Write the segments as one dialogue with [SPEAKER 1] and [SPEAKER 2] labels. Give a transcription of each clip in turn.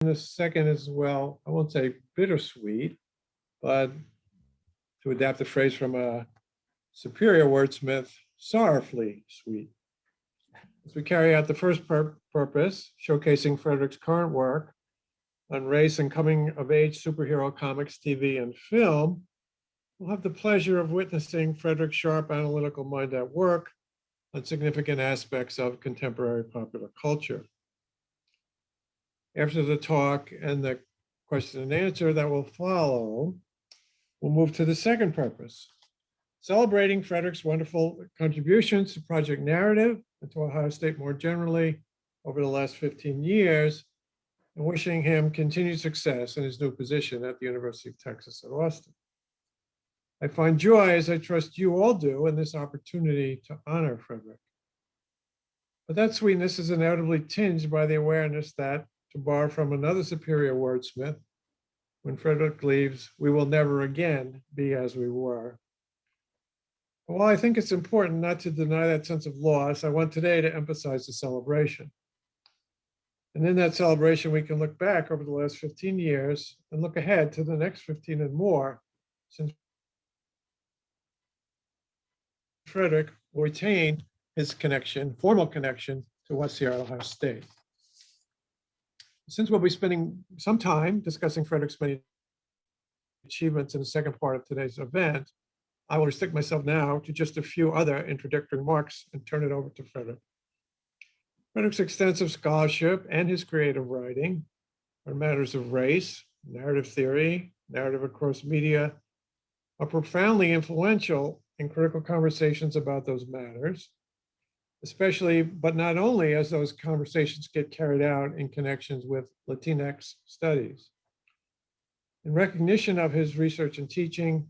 [SPEAKER 1] the second is, well, I won't say bittersweet, but to adapt a phrase from a superior wordsmith, sorrowfully sweet. As we carry out the first purpose, showcasing Frederick's current work on race and coming of age superhero comics, TV, and film, we'll have the pleasure of witnessing Frederick's sharp analytical mind at work on significant aspects of contemporary popular culture. After the talk and the question and answer that will follow, we'll move to the second purpose, celebrating Frederick's wonderful contributions to project narrative and to Ohio State more generally over the last 15 years, and wishing him continued success in his new position at the University of Texas at Austin. I find joy, as I trust you all do, in this opportunity to honor Frederick. But that sweetness is inevitably tinged by the awareness that, to borrow from another superior wordsmith, when Frederick leaves, we will never again be as we were. While I think it's important not to deny that sense of loss, I want today to emphasize the celebration. And in that celebration, we can look back over the last 15 years and look ahead to the next 15 and more, since Frederick will retain his connection, formal connection to us here at Ohio State. Since we'll be spending some time discussing Frederick's many achievements in the second part of today's event, I will restrict myself now to just a few other introductory remarks and turn it over to Frederick. Frederick's extensive scholarship and his creative writing on matters of race, narrative theory, narrative across media are profoundly influential in critical conversations about those matters, especially, but not only as those conversations get carried out in connections with Latinx studies. In recognition of his research and teaching,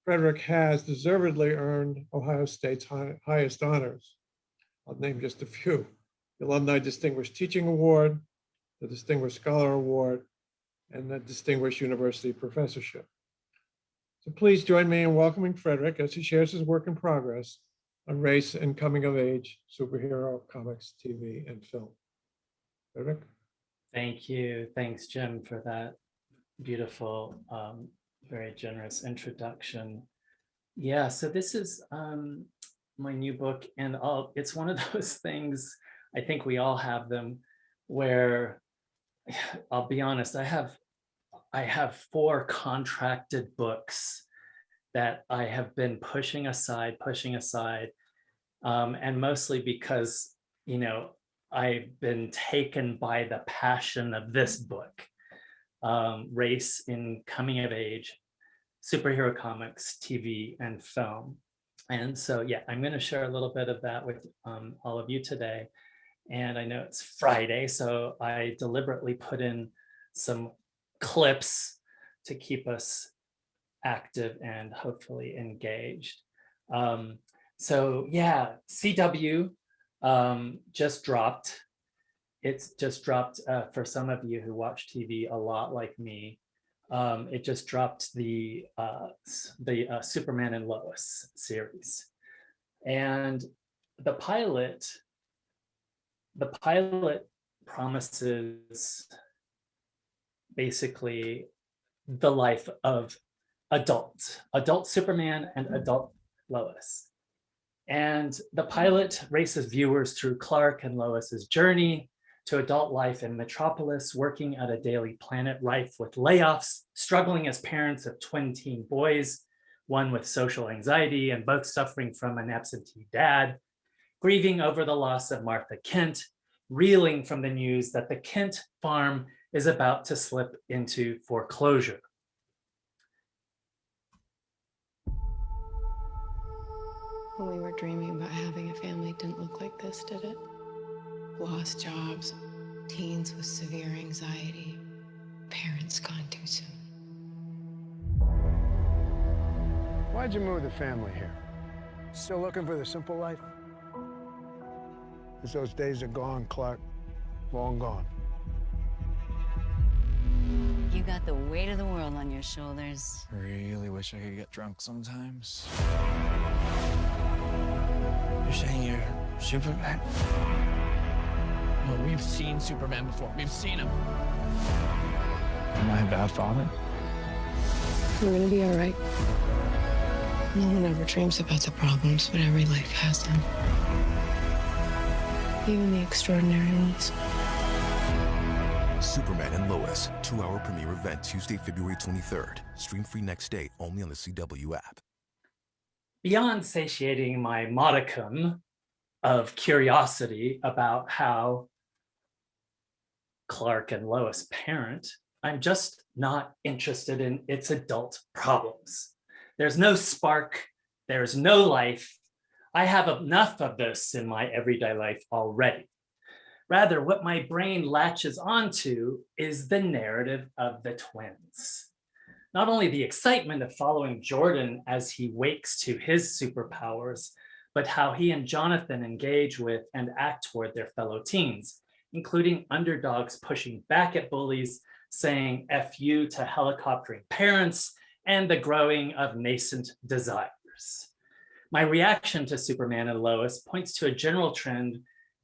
[SPEAKER 1] Frederick has deservedly earned Ohio State's highest honors. I'll name just a few: the Alumni Distinguished Teaching Award, the Distinguished Scholar Award, and the Distinguished University Professorship. So please join me in welcoming Frederick as he shares his work in progress on race and coming of age, superhero comics, TV, and film. Frederick?
[SPEAKER 2] Thank you. Thanks, Jim, for that beautiful, very generous introduction. Yeah, so this is my new book, and it's one of those things, I think we all have them, where I'll be honest, I have 4 contracted books that I have been pushing aside, and mostly because, I've been taken by the passion of this book, Race in Coming of Age, Superhero Comics, TV, and Film. And so, yeah, I'm going to share a little bit of that with all of you today. And I know it's Friday, so I deliberately put in some clips to keep us active and hopefully engaged. So yeah, CW just dropped. It's just dropped for some of you who watch TV a lot like me. It just dropped the Superman and Lois series, and the pilot promises basically the life of adult Superman and adult Lois. And the pilot races viewers through Clark and Lois's journey to adult life in Metropolis, working at a daily planet rife with layoffs, struggling as parents of twin teen boys, one with social anxiety and both suffering from an absentee dad, grieving over the loss of Martha Kent, reeling from the news that the Kent farm is about to slip into foreclosure.
[SPEAKER 3] When we were dreaming about having a family, it didn't look like this, did it? Lost jobs, teens with severe anxiety, parents gone too soon.
[SPEAKER 4] Why'd you move the family here? Still looking for the simple life? Because those days are gone, Clark. Long gone.
[SPEAKER 5] You got the weight of the world on your shoulders.
[SPEAKER 6] Really wish I could get drunk sometimes. You're saying you're Superman? Oh, we've seen Superman before. We've seen him. Am I a bad father?
[SPEAKER 3] We're gonna be all right. No one ever dreams about the problems, but every life has them. Even the extraordinary ones.
[SPEAKER 7] Superman and Lois, 2-hour premiere event Tuesday, February 23rd. Stream free next day only on the CW app.
[SPEAKER 2] Beyond satiating my modicum of curiosity about how Clark and Lois parent, I'm just not interested in its adult problems. There's no spark, there's no life. I have enough of this in my everyday life already. Rather, what my brain latches onto is the narrative of the twins. Not only the excitement of following Jordan as he wakes to his superpowers, but how he and Jonathan engage with and act toward their fellow teens, including underdogs pushing back at bullies, saying F you to helicoptering parents, and the growing of nascent desires. My reaction to Superman and Lois points to a general trend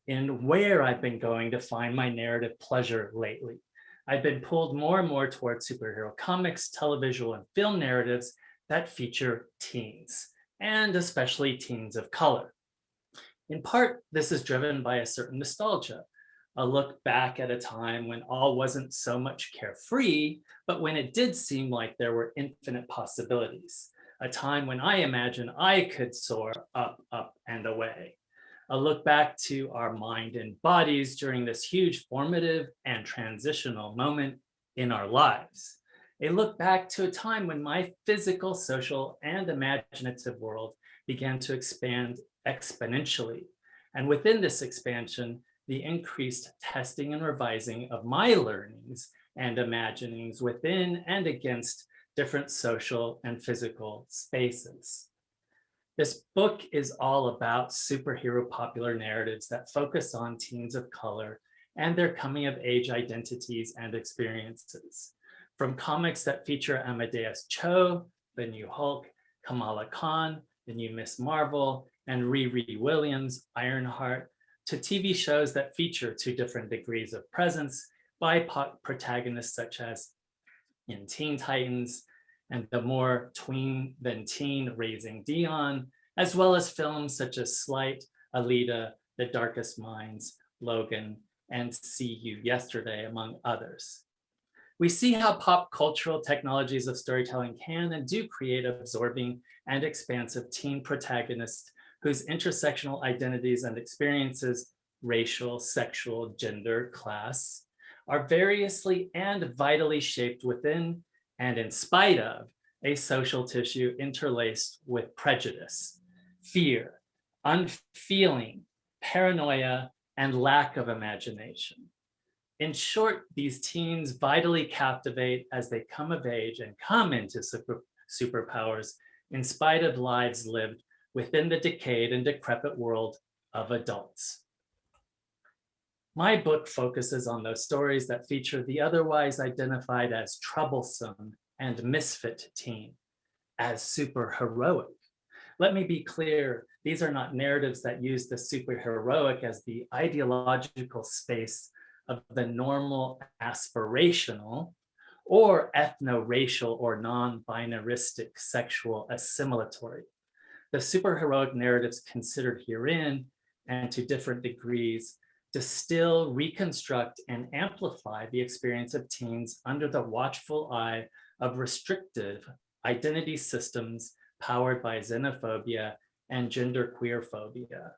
[SPEAKER 2] in where I've been going to find my narrative pleasure lately. I've been pulled more and more towards superhero comics, television, and film narratives that feature teens, and especially teens of color. In part, this is driven by a certain nostalgia, a look back at a time when all wasn't so much carefree, but when it did seem like there were infinite possibilities, a time when I imagine I could soar up, up, and away. A look back to our mind and bodies during this huge formative and transitional moment in our lives. A look back to a time when my physical, social, and imaginative world began to expand exponentially. And within this expansion, the increased testing and revising of my learnings and imaginings within and against different social and physical spaces. This book is all about superhero popular narratives that focus on teens of color and their coming of age identities and experiences. From comics that feature Amadeus Cho, the new Hulk, Kamala Khan, the new Miss Marvel, and Riri Williams, Ironheart, to TV shows that feature to different degrees of presence BIPOC protagonists such as in Teen Titans, and the more tween than teen Raising Dion, as well as films such as Slight, Alita, The Darkest Minds, Logan, and See You Yesterday, among others. We see how pop cultural technologies of storytelling can and do create absorbing and expansive teen protagonists whose intersectional identities and experiences, racial, sexual, gender, class, are variously and vitally shaped within and in spite of a social tissue interlaced with prejudice, fear, unfeeling, paranoia, and lack of imagination. In short, these teens vitally captivate as they come of age and come into superpowers in spite of lives lived within the decayed and decrepit world of adults. My book focuses on those stories that feature the otherwise identified as troublesome and misfit teen, as superheroic. Let me be clear, these are not narratives that use the superheroic as the ideological space of the normal aspirational or ethno-racial or non-binaristic sexual assimilatory. The superheroic narratives considered herein, and to different degrees, distill, reconstruct, and amplify the experience of teens under the watchful eye of restrictive identity systems powered by xenophobia and genderqueer phobia.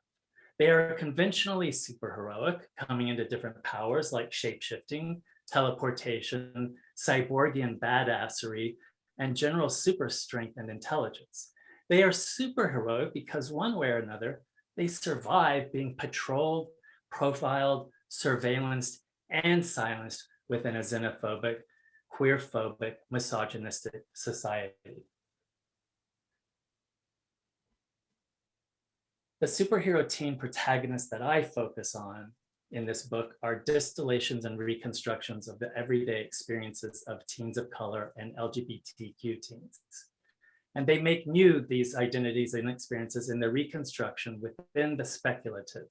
[SPEAKER 2] They are conventionally superheroic, coming into different powers like shapeshifting, teleportation, cyborgian badassery, and general super strength and intelligence. They are superheroic because one way or another, they survive being patrolled, profiled, surveillanced, and silenced within a xenophobic, queerphobic, misogynistic society. The superhero teen protagonists that I focus on in this book are distillations and reconstructions of the everyday experiences of teens of color and LGBTQ teens. And they make new these identities and experiences in the reconstruction within the speculative,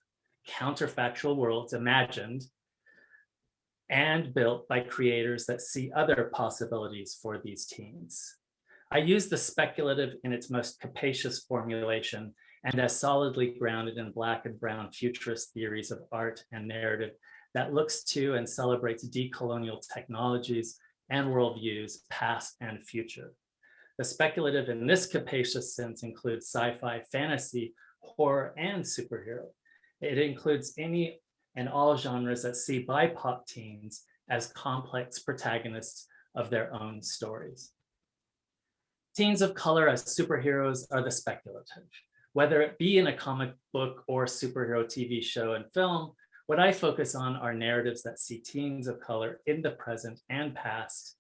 [SPEAKER 2] counterfactual worlds imagined and built by creators that see other possibilities for these teens. I use the speculative in its most capacious formulation and as solidly grounded in Black and brown futurist theories of art and narrative that looks to and celebrates decolonial technologies and worldviews, past and future. The speculative in this capacious sense includes sci-fi, fantasy, horror, and superhero. It includes any and all genres that see BIPOC teens as complex protagonists of their own stories. Teens of color as superheroes are the speculative. Whether it be in a comic book or superhero TV show and film, what I focus on are narratives that see teens of color in the present and past,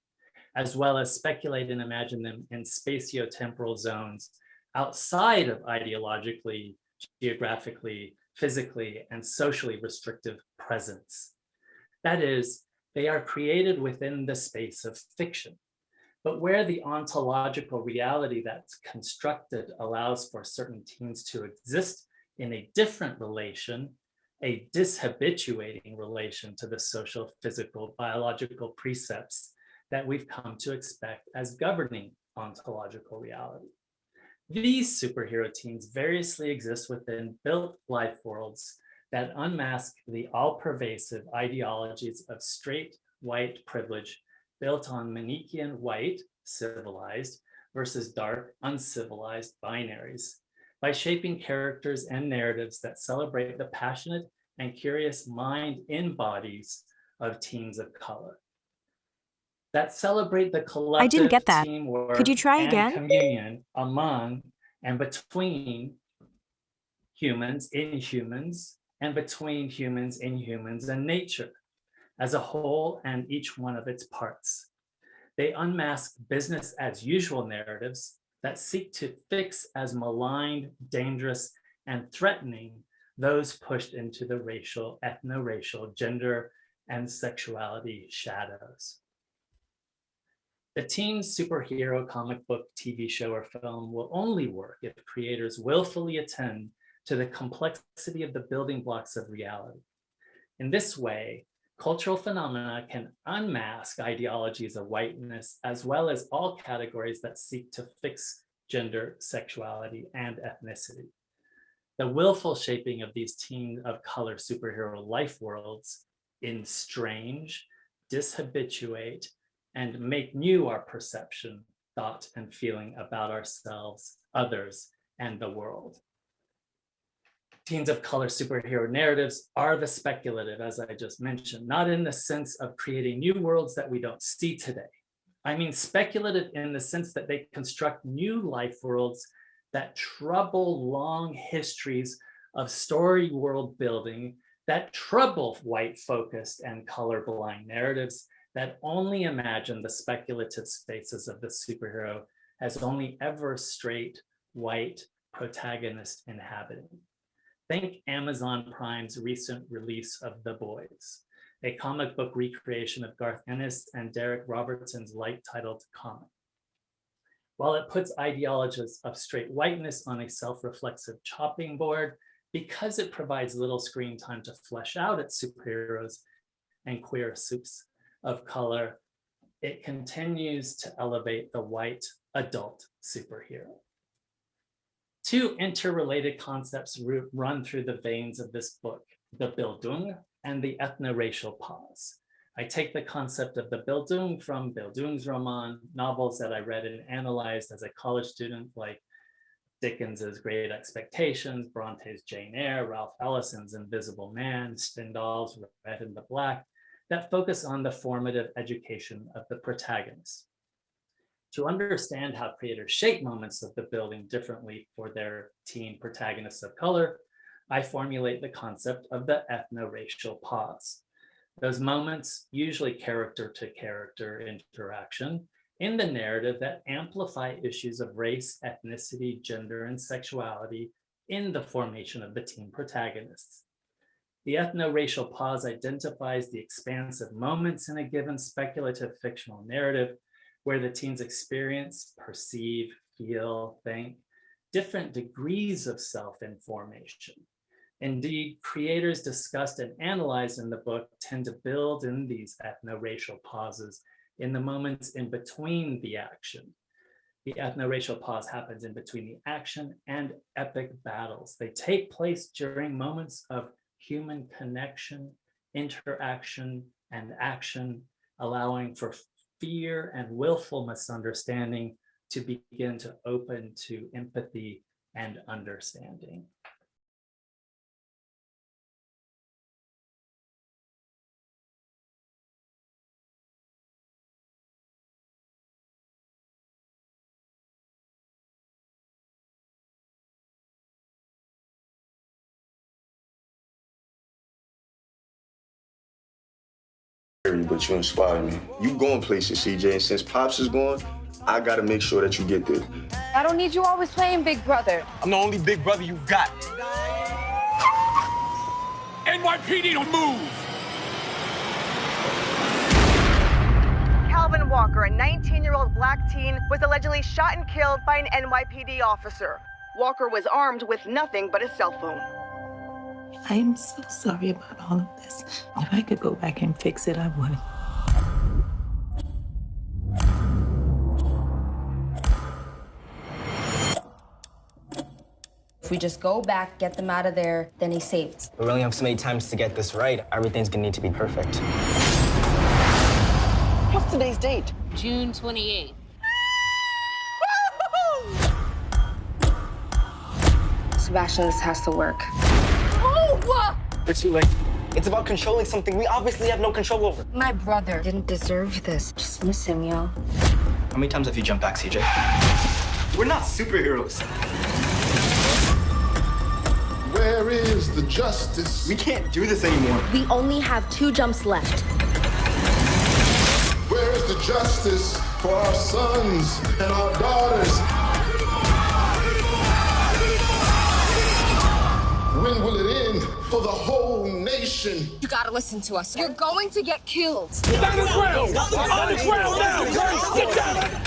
[SPEAKER 2] as well as speculate and imagine them in spatio-temporal zones outside of ideologically, geographically, physically, and socially restrictive presence. That is, they are created within the space of fiction, but where the ontological reality that's constructed allows for certain teens to exist in a different relation, a dishabituating relation to the social, physical, biological precepts that we've come to expect as governing ontological reality. These superhero teens variously exist within built life worlds that unmask the all-pervasive ideologies of straight white privilege built on Manichaean white, civilized, versus dark, uncivilized binaries, by shaping characters and narratives that celebrate the passionate and curious mind in bodies of teens of color, that celebrate the collective teamwork
[SPEAKER 8] Could you try
[SPEAKER 2] and
[SPEAKER 8] again?
[SPEAKER 2] communion among and between humans, inhumans, and between humans, inhumans, and nature as a whole and each one of its parts. They unmask business as usual narratives that seek to fix as maligned, dangerous, and threatening those pushed into the racial, ethno-racial, gender, and sexuality shadows. The teen superhero comic book, TV show, or film will only work if creators willfully attend to the complexity of the building blocks of reality. In this way, cultural phenomena can unmask ideologies of whiteness, as well as all categories that seek to fix gender, sexuality, and ethnicity. The willful shaping of these teen of color superhero life worlds estrange, dishabituate, and make new our perception, thought, and feeling about ourselves, others, and the world. Teens of color superhero narratives are the speculative, as I just mentioned, not in the sense of creating new worlds that we don't see today. I mean speculative in the sense that they construct new life worlds that trouble long histories of story world building, that trouble white-focused and colorblind narratives that only imagine the speculative spaces of the superhero as only ever straight, white protagonist inhabiting. Think Amazon Prime's recent release of The Boys, a comic book recreation of Garth Ennis and Derek Robertson's light-titled comic. While it puts ideologies of straight whiteness on a self-reflexive chopping board, because it provides little screen time to flesh out its superheroes and queer soups of color, it continues to elevate the white adult superhero. Two interrelated concepts run through the veins of this book, the Bildung and the Ethno-Racial Pause. I take the concept of the Bildung from Bildungsroman, novels that I read and analyzed as a college student, like Dickens's Great Expectations, Bronte's Jane Eyre, Ralph Ellison's Invisible Man, Stendhal's Red and the Black, that focus on the formative education of the protagonist. To understand how creators shape moments of the building differently for their teen protagonists of color, I formulate the concept of the ethno-racial pause. Those moments, usually character-to-character interaction, in the narrative that amplify issues of race, ethnicity, gender, and sexuality in the formation of the teen protagonists. The ethno-racial pause identifies the expansive moments in a given speculative fictional narrative where the teens experience, perceive, feel, think different degrees of self-information. Indeed, creators discussed and analyzed in the book tend to build in these ethno-racial pauses in the moments in between the action. The ethno-racial pause happens in between the action and epic battles. They take place during moments of human connection, interaction, and action, allowing for fear and willful misunderstanding to begin to open to empathy and understanding.
[SPEAKER 8] But you inspire me. You going places, CJ, and since Pops is gone, I gotta make sure that you get there.
[SPEAKER 9] I don't need you always playing Big Brother.
[SPEAKER 8] I'm the only big brother you got.
[SPEAKER 6] NYPD, don't move!
[SPEAKER 9] Calvin Walker, a 19-year-old black teen, was allegedly shot and killed by an NYPD officer. Walker was armed with nothing but a cell phone.
[SPEAKER 10] I am so sorry about all of this. If I could go back and fix it, I would.
[SPEAKER 11] If we just go back, get them out of there, then he's saved.
[SPEAKER 12] We only have so many times to get this right. Everything's gonna need to be perfect.
[SPEAKER 9] What's today's date?
[SPEAKER 5] June 28th.
[SPEAKER 11] Sebastian, this has to work.
[SPEAKER 12] We're too late. It's about controlling something we obviously have no control over.
[SPEAKER 11] My brother didn't deserve this. Just miss him, yo.
[SPEAKER 12] How many times have you jumped back, CJ? We're not superheroes.
[SPEAKER 13] Where is the justice?
[SPEAKER 12] We can't do this anymore.
[SPEAKER 11] We only have 2 jumps left.
[SPEAKER 13] Where is the justice for our sons and our daughters? When will it end for the whole nation?
[SPEAKER 9] You gotta listen to us. You're going to get killed.
[SPEAKER 6] On the ground! On the ground now! Get down!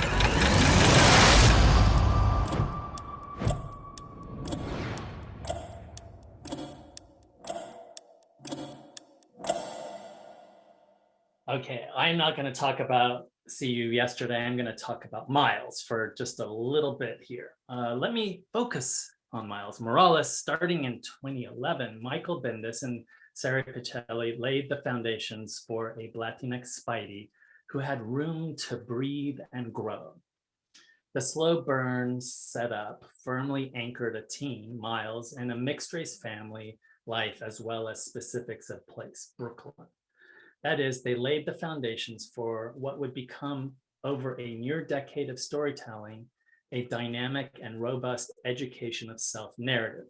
[SPEAKER 2] Okay, I'm not going to talk about See You Yesterday. I'm going to talk about Miles for just a little bit here. Let me focus on Miles Morales. Starting in 2011, Michael Bendis and Sarah Pichelli laid the foundations for a Latinx Spidey who had room to breathe and grow. The slow burn setup firmly anchored a teen, Miles, in a mixed race family life, as well as specifics of place, Brooklyn. That is, they laid the foundations for what would become, over a near decade of storytelling, a dynamic and robust education of self narrative.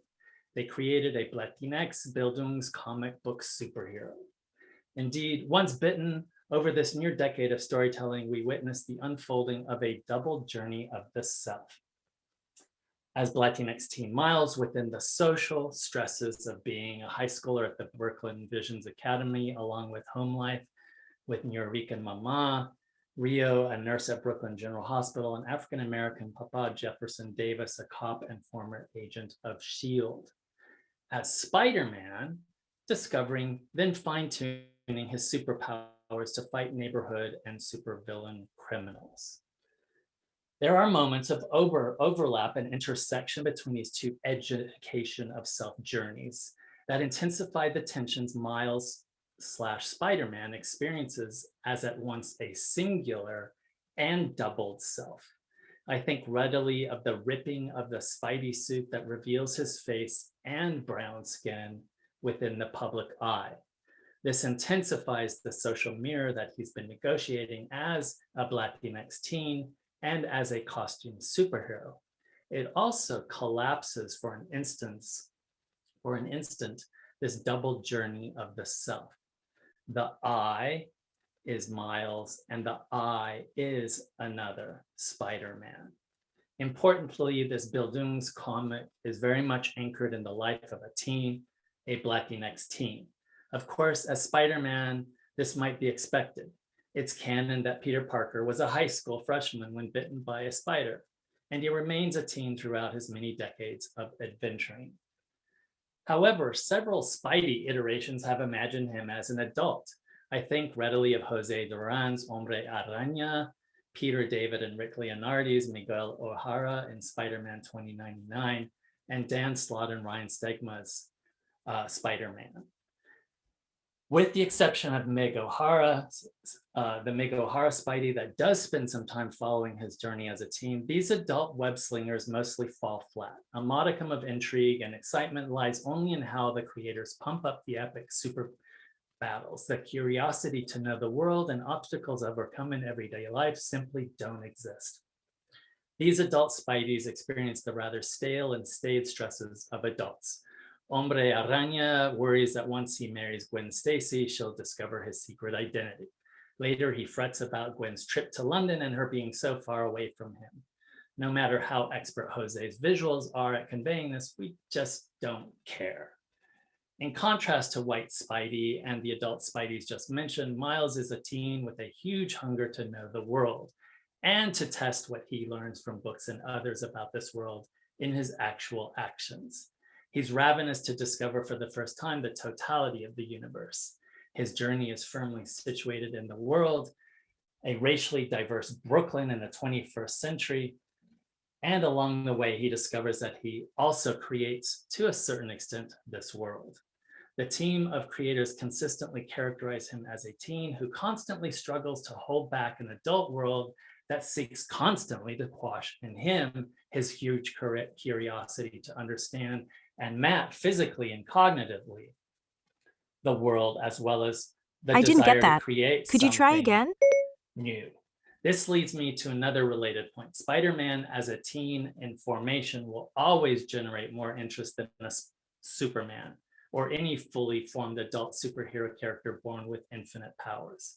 [SPEAKER 2] They created a Latinx Bildungscomic-book superhero. Indeed, once bitten, over this near decade of storytelling, we witnessed the unfolding of a double journey of the self. As Latinx teen Miles, within the social stresses of being a high schooler at the Brooklyn Visions Academy, along with home life with Nuyorican Mama, Rio, a nurse at Brooklyn General Hospital, and African-American Papa Jefferson Davis, a cop and former agent of S.H.I.E.L.D. As Spider-Man, discovering, then fine-tuning his superpowers to fight neighborhood and supervillain criminals. There are moments of overlap and intersection between these two education of self journeys that intensify the tensions Miles / Spider-Man experiences as at once a singular and doubled self. I think readily of the ripping of the Spidey suit that reveals his face and brown skin within the public eye. This intensifies the social mirror that he's been negotiating as a Latinx teen and as a costume superhero. It also collapses for an instant, this double journey of the self. The I is Miles and the I is another Spider-Man. Importantly, this Bildungscomic is very much anchored in the life of a teen, a Latinx teen. Of course, as Spider-Man, this might be expected. It's canon that Peter Parker was a high school freshman when bitten by a spider, and he remains a teen throughout his many decades of adventuring. However, several Spidey iterations have imagined him as an adult. I think readily of Jose Duran's Hombre Araña, Peter David and Rick Leonardi's Miguel O'Hara in Spider-Man 2099, and Dan Slott and Ryan Stegma's Spider-Man. With the exception of Meg O'Hara, the Meg O'Hara Spidey that does spend some time following his journey as a teen, these adult web slingers mostly fall flat. A modicum of intrigue and excitement lies only in how the creators pump up the epic super battles. The curiosity to know the world and obstacles overcome in everyday life simply don't exist. These adult Spideys experience the rather stale and staid stresses of adults. Hombre Araña worries that once he marries Gwen Stacy, she'll discover his secret identity. Later, he frets about Gwen's trip to London and her being so far away from him. No matter how expert Jose's visuals are at conveying this, we just don't care. In contrast to White Spidey and the adult Spideys just mentioned, Miles is a teen with a huge hunger to know the world and to test what he learns from books and others about this world in his actual actions. He's ravenous to discover for the first time the totality of the universe. His journey is firmly situated in the world, a racially diverse Brooklyn in the 21st century. And along the way, he discovers that he also creates, to a certain extent, this world. The team of creators consistently characterize him as a teen who constantly struggles to hold back an adult world that seeks constantly to quash in him his huge curiosity to understand and map physically and cognitively the world, as well as the desire to create
[SPEAKER 14] Could you try again?
[SPEAKER 2] New. This leads me to another related point. Spider-Man as a teen in formation will always generate more interest than a Superman or any fully formed adult superhero character born with infinite powers.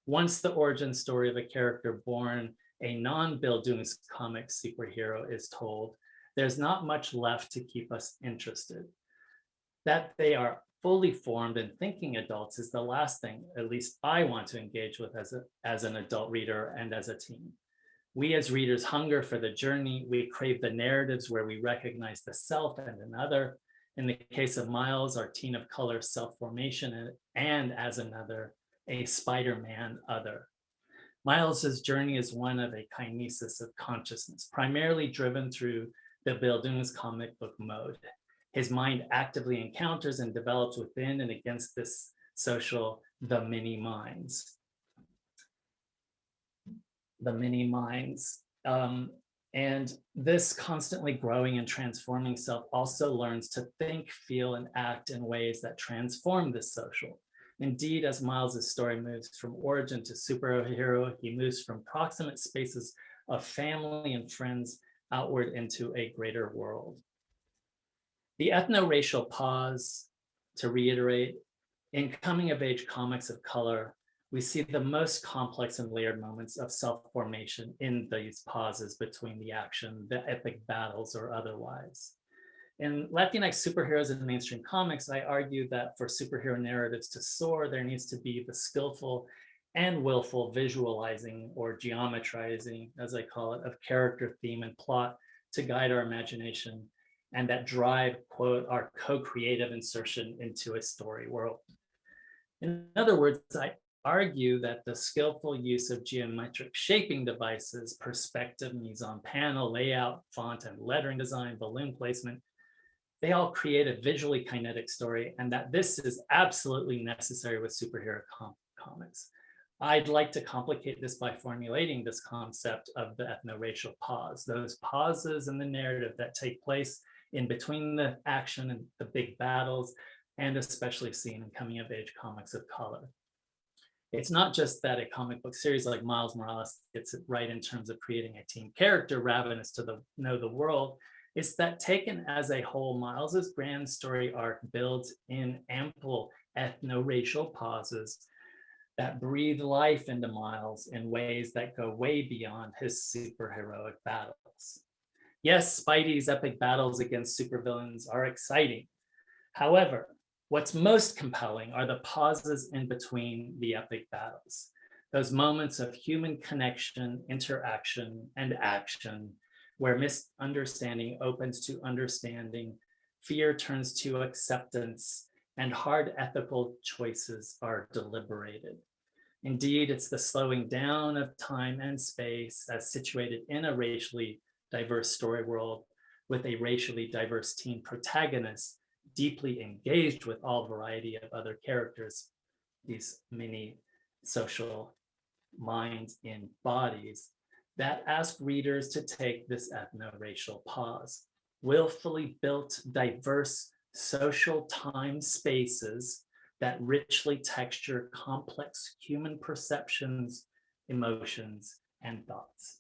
[SPEAKER 2] Once the origin story of a character born a non-Bildungscomic superhero is told, there's not much left to keep us interested. That they are fully formed and thinking adults is the last thing, at least I want to engage with as an adult reader and as a teen. We as readers hunger for the journey. We crave the narratives where we recognize the self and another. In the case of Miles, our teen of color self-formation, and as another, a Spider-Man other. Miles's journey is one of a kinesis of consciousness, primarily driven through the Bildungscomic book mode. His mind actively encounters and develops within and against this social, the many minds. The many minds. And this constantly growing and transforming self also learns to think, feel, and act in ways that transform the social. Indeed, as Miles's story moves from origin to superhero, he moves from proximate spaces of family and friends outward into a greater world. The ethno-racial pause, to reiterate, in coming-of-age comics of color, we see the most complex and layered moments of self-formation in these pauses between the action, the epic battles, or otherwise. In Latinx superheroes in mainstream comics, I argue that for superhero narratives to soar, there needs to be the skillful and willful visualizing or geometrizing, as I call it, of character, theme, and plot to guide our imagination and that drive, quote, our co-creative insertion into a story world. In other words, I argue that the skillful use of geometric shaping devices, perspective, mise-en-panel, layout, font, and lettering design, balloon placement, they all create a visually kinetic story, and that this is absolutely necessary with superhero comics. I'd like to complicate this by formulating this concept of the ethno-racial pause, those pauses in the narrative that take place in between the action and the big battles, and especially seen in coming-of-age comics of color. It's not just that a comic book series like Miles Morales gets it right in terms of creating a teen character ravenous to know the world. It's that taken as a whole, Miles's grand story arc builds in ample ethno-racial pauses that breathe life into Miles in ways that go way beyond his superheroic battles. Yes, Spidey's epic battles against supervillains are exciting. However, what's most compelling are the pauses in between the epic battles, those moments of human connection, interaction, and action, where misunderstanding opens to understanding, fear turns to acceptance, and hard ethical choices are deliberated. Indeed, it's the slowing down of time and space as situated in a racially diverse story world with a racially diverse teen protagonist deeply engaged with all variety of other characters, these many social minds in bodies, that ask readers to take this ethno-racial pause. Willfully built, diverse social time spaces that richly texture complex human perceptions, emotions, and thoughts.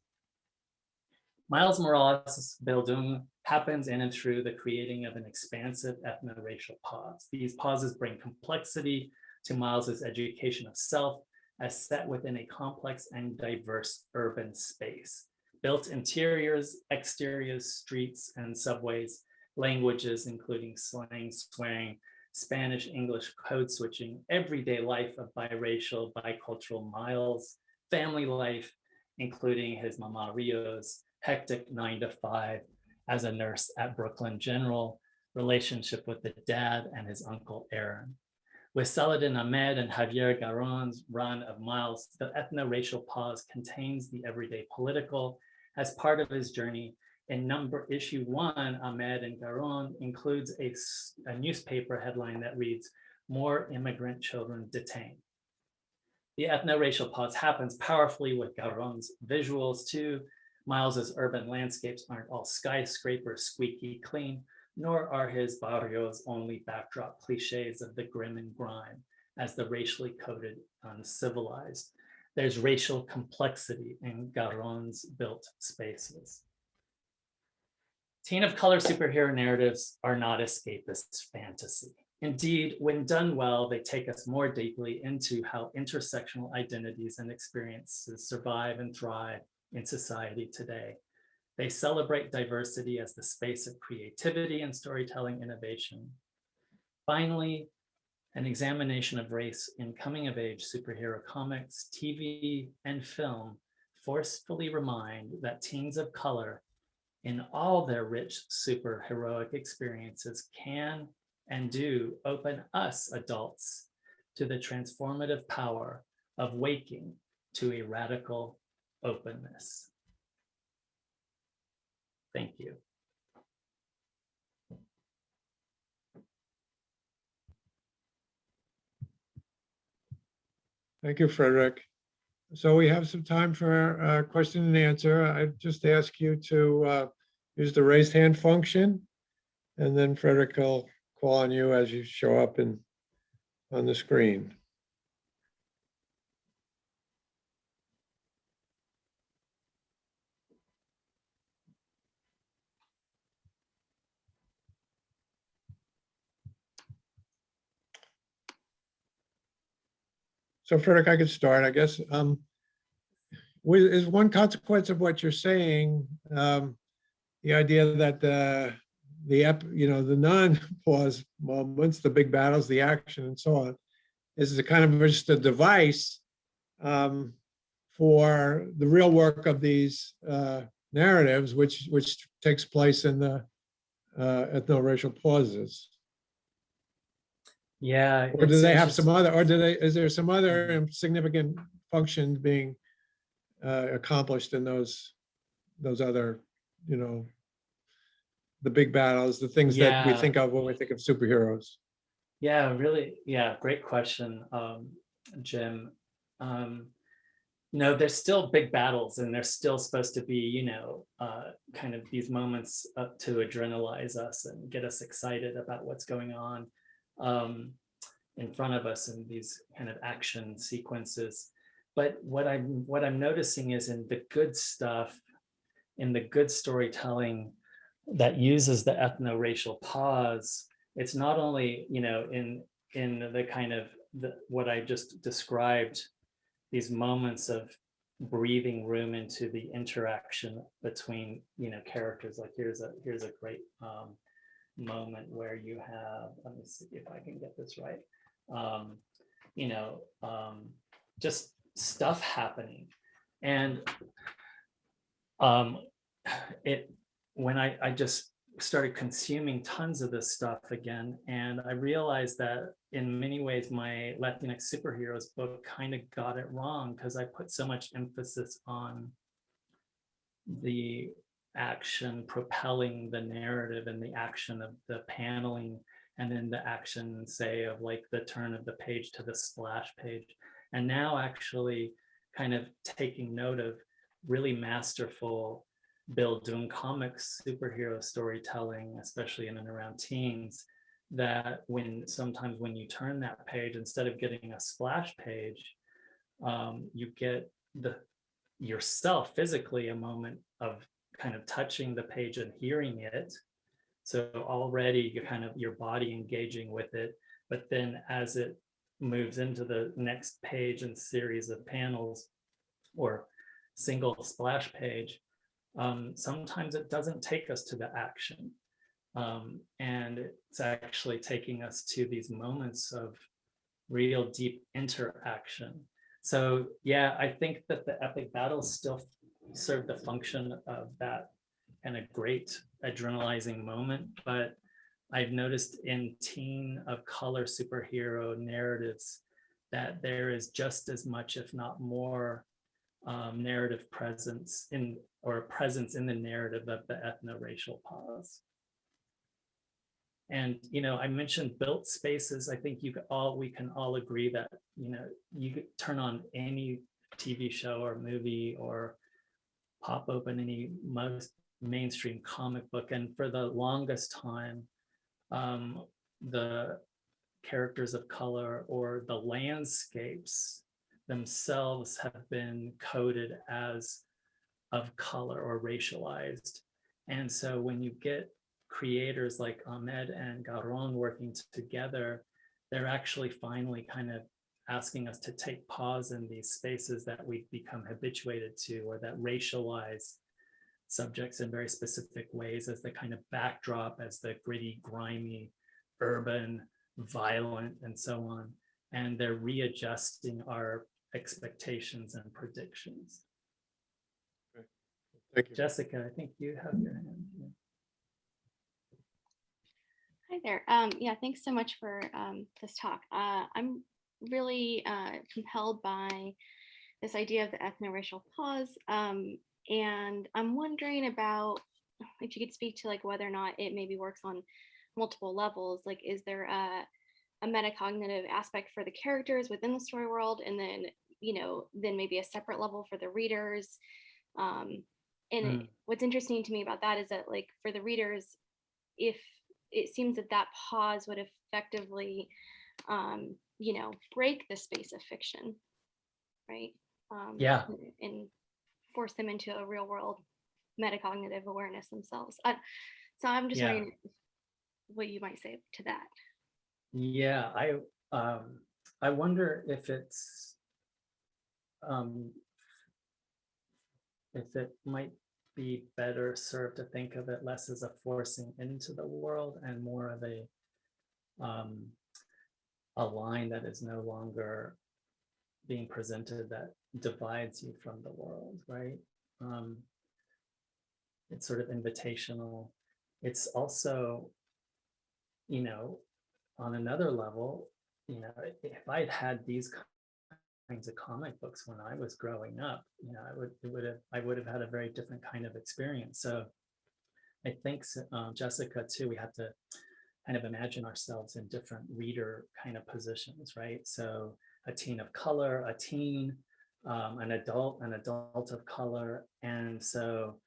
[SPEAKER 2] Miles Morales' Bildung happens in and through the creating of an expansive ethno-racial pause. These pauses bring complexity to Miles's education of self as set within a complex and diverse urban space. Built interiors, exteriors, streets, and subways, languages, including slang, swearing, Spanish, English, code switching, everyday life of biracial, bicultural Miles, family life, including his Mama Rio's hectic 9-to-5 as a nurse at Brooklyn General, relationship with the dad and his uncle Aaron. With Saladin Ahmed and Javier Garron's run of Miles, the ethno-racial pause contains the everyday political as part of his journey. In issue 1, Ahmed and Garron includes a newspaper headline that reads, "More immigrant children detained." The ethno-racial pause happens powerfully with Garron's visuals too. Miles's urban landscapes aren't all skyscrapers squeaky clean, nor are his barrios only backdrop cliches of the grim and grime as the racially coded uncivilized. There's racial complexity in Garron's built spaces. Teen of color superhero narratives are not escapist fantasy. Indeed, when done well, they take us more deeply into how intersectional identities and experiences survive and thrive in society today. They celebrate diversity as the space of creativity and storytelling innovation. Finally, an examination of race in coming-of-age superhero comics, TV, and film forcefully remind that teens of color in all their rich superheroic experiences can and do open us adults to the transformative power of waking to a radical openness. Thank you.
[SPEAKER 1] Thank you, Frederick. So we have some time for question and answer. I just ask you to use the raised hand function, and then Frederick will call on you as you show up on the screen. So Frederick, I could start, I guess. Is one consequence of what you're saying, the idea that the non-pause moments, the big battles, the action, and so on, is a kind of just a device for the real work of these narratives, which takes place in the ethno-racial pauses.
[SPEAKER 2] Yeah.
[SPEAKER 1] Or do they have some other, or is there some other significant functions being accomplished in those other, the big battles, the things that we think of when we think of superheroes?
[SPEAKER 2] Yeah, really. Yeah, great question, Jim. No, there's still big battles, and there's still supposed to be, kind of these moments up to adrenalize us and get us excited about what's going on in front of us in these kind of action sequences. But what I'm noticing is in the good stuff, in the good storytelling that uses the ethno-racial pause, it's not only, in the kind of what I just described, these moments of breathing room into the interaction between, characters. Like here's a great moment where you have, let me see if I can get this right. Just stuff happening. And when I just started consuming tons of this stuff again. And I realized that in many ways, my Latinx superheroes book kind of got it wrong because I put so much emphasis on the action propelling the narrative and the action of the paneling, and then the action, say, of like the turn of the page to the splash page. And now actually kind of taking note of really masterful Bildung comics superhero storytelling, especially in and around teens, that sometimes when you turn that page, instead of getting a splash page, you get yourself physically a moment of kind of touching the page and hearing it. So already you're kind of your body engaging with it, but then as it moves into the next page and series of panels or single splash page, sometimes it doesn't take us to the action. And it's actually taking us to these moments of real deep interaction. So yeah, I think that the epic battles still serve the function of that kind of great adrenalizing moment, but I've noticed in teen of color superhero narratives that there is just as much, if not more, narrative presence in the narrative of the ethno-racial pause. And I mentioned built spaces. I think we can all agree that you could turn on any TV show or movie or pop open any most mainstream comic book, and for the longest time, the characters of color or the landscapes themselves have been coded as of color or racialized. And so when you get creators like Ahmed and Garon working together, they're actually finally kind of asking us to take pause in these spaces that we've become habituated to, or that racialize subjects in very specific ways as the kind of backdrop, as the gritty, grimy, urban, violent, and so on. And they're readjusting our expectations and predictions.
[SPEAKER 1] Thank you.
[SPEAKER 2] Jessica, I think you have your hand.
[SPEAKER 14] Hi there. Yeah, thanks so much for this talk. I'm really compelled by this idea of the ethno-racial pause. And I'm wondering about if you could speak to like whether or not it maybe works on multiple levels. Like, is there a metacognitive aspect for the characters within the story world, and then then maybe a separate level for the readers? What's interesting to me about that is that, like, for the readers, if it seems that pause would effectively break the space of fiction, right?
[SPEAKER 2] Yeah.
[SPEAKER 14] And force them into a real world metacognitive awareness themselves. So I'm just wondering what you might say to that.
[SPEAKER 2] Yeah, I wonder if it might be better served to think of it less as a forcing into the world and more of a line that is no longer being presented that divides you from the world, right? It's sort of invitational. It's also, on another level, if I'd had these kinds of comic books when I was growing up, I would have had a very different kind of experience. So I think, Jessica, too, we have to kind of imagine ourselves in different reader kind of positions, right? So a teen of color, a teen, an adult of color. And so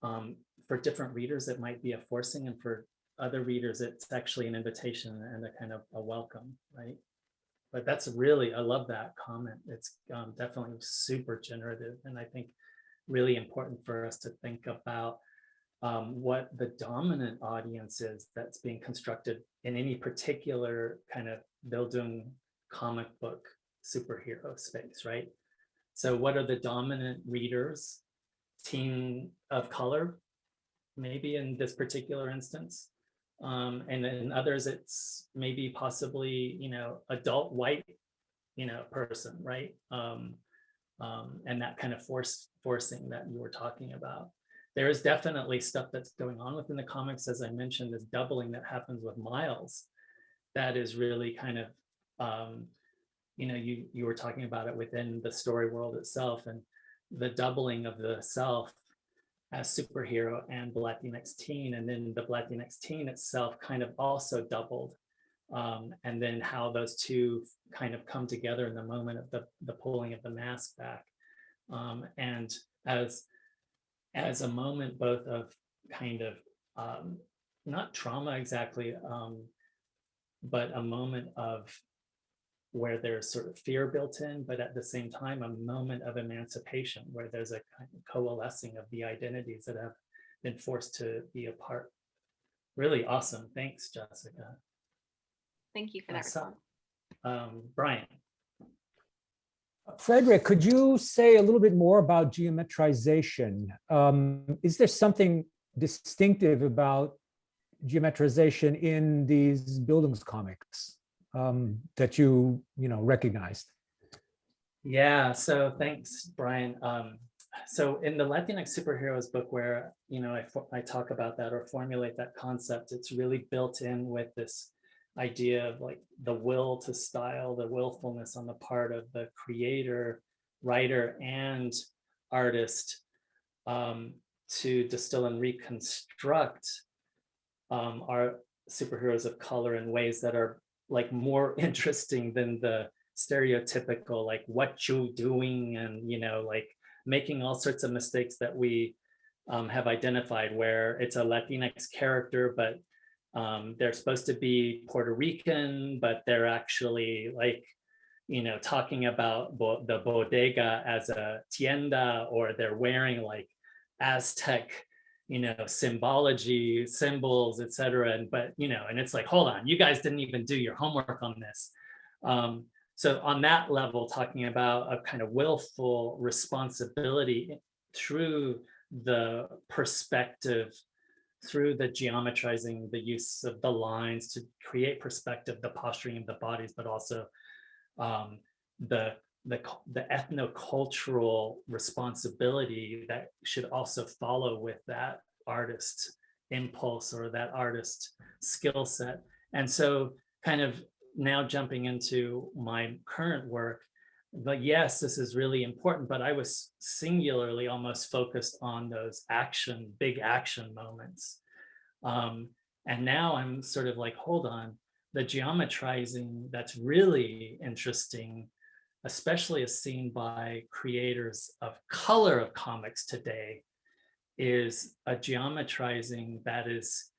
[SPEAKER 2] for different readers, it might be a forcing, and for other readers, it's actually an invitation and a kind of a welcome, right? But that's really, I love that comment. It's definitely super generative, and I think really important for us to think about what the dominant audience is that's being constructed in any particular kind of Bildung comic book superhero space, right? So what are the dominant readers? Teen of color, maybe in this particular instance. And in others, it's maybe possibly, adult white, person, right? And that kind of forcing that you were talking about. there is definitely stuff that's going on within the comics, as I mentioned, this doubling that happens with Miles. That is really kind of, you were talking about it within the story world itself, and the doubling of the self as superhero and Latinx teen, and then the Latinx teen itself kind of also doubled. And then how those two kind of come together in the moment of the pulling of the mask back. And as a moment both of kind of, not trauma exactly, but a moment of where there's sort of fear built in, but at the same time, a moment of emancipation where there's a kind of coalescing of the identities that have been forced to be apart. Really awesome. Thanks, Jessica.
[SPEAKER 14] Thank you for that response.
[SPEAKER 2] Brian.
[SPEAKER 15] Frederick, could you say a little bit more about geometrization? Is there something distinctive about geometrization in these Bildungs comics that you recognized?
[SPEAKER 2] Yeah, so thanks, Brian. So in the Latinx Superheroes book where I talk about that or formulate that concept, it's really built in with this idea of like the will to style, the willfulness on the part of the creator, writer, and artist to distill and reconstruct our superheroes of color in ways that are like more interesting than the stereotypical like what you doing and like making all sorts of mistakes that we have identified where it's a Latinx character, but they're supposed to be Puerto Rican, but they're actually like, talking about the bodega as a tienda, or they're wearing like Aztec, symbology, symbols, etc. But and it's like, hold on, you guys didn't even do your homework on this. So on that level, talking about a kind of willful responsibility through the perspective, through the geometrizing, the use of the lines to create perspective, the posturing of the bodies, but also the ethnocultural responsibility that should also follow with that artist impulse or that artist skill set. And so kind of now jumping into my current work, but yes, this is really important, but I was singularly almost focused on those big action moments. And now I'm sort of like, hold on, the geometrizing that's really interesting, especially as seen by creators of color of comics today, is a geometrizing that is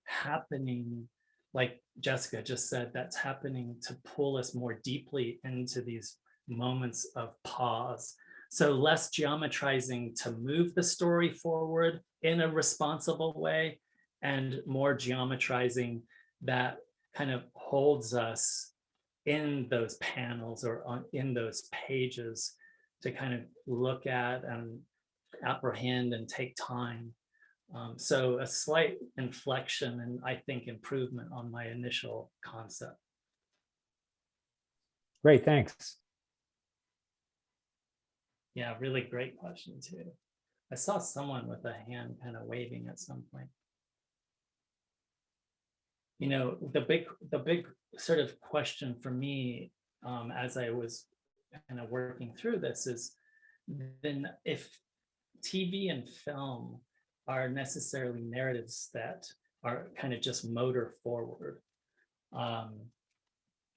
[SPEAKER 2] happening, like Jessica just said, that's happening to pull us more deeply into these moments of pause. So less geometrizing to move the story forward in a responsible way, and more geometrizing that kind of holds us in those panels or in those pages to kind of look at and apprehend and take time. So a slight inflection and I think improvement on my initial concept.
[SPEAKER 15] Great, thanks.
[SPEAKER 2] Yeah, really great question too. I saw someone with a hand kind of waving at some point. The big sort of question for me as I was kind of working through this is, then if TV and film are necessarily narratives that are kind of just motor forward,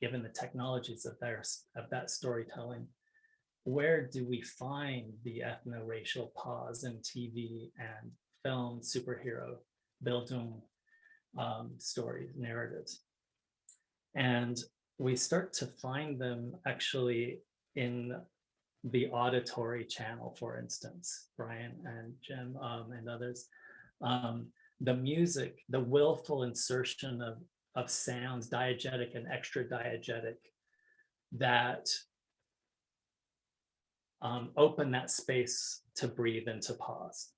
[SPEAKER 2] given the technologies of that storytelling, where do we find the ethno-racial pause in TV and film superhero Bildung stories, narratives? And we start to find them actually in the auditory channel, for instance, Brian and Jim and others. The music, the willful insertion of sounds, diegetic and extra diegetic, that open that space to breathe and to pause.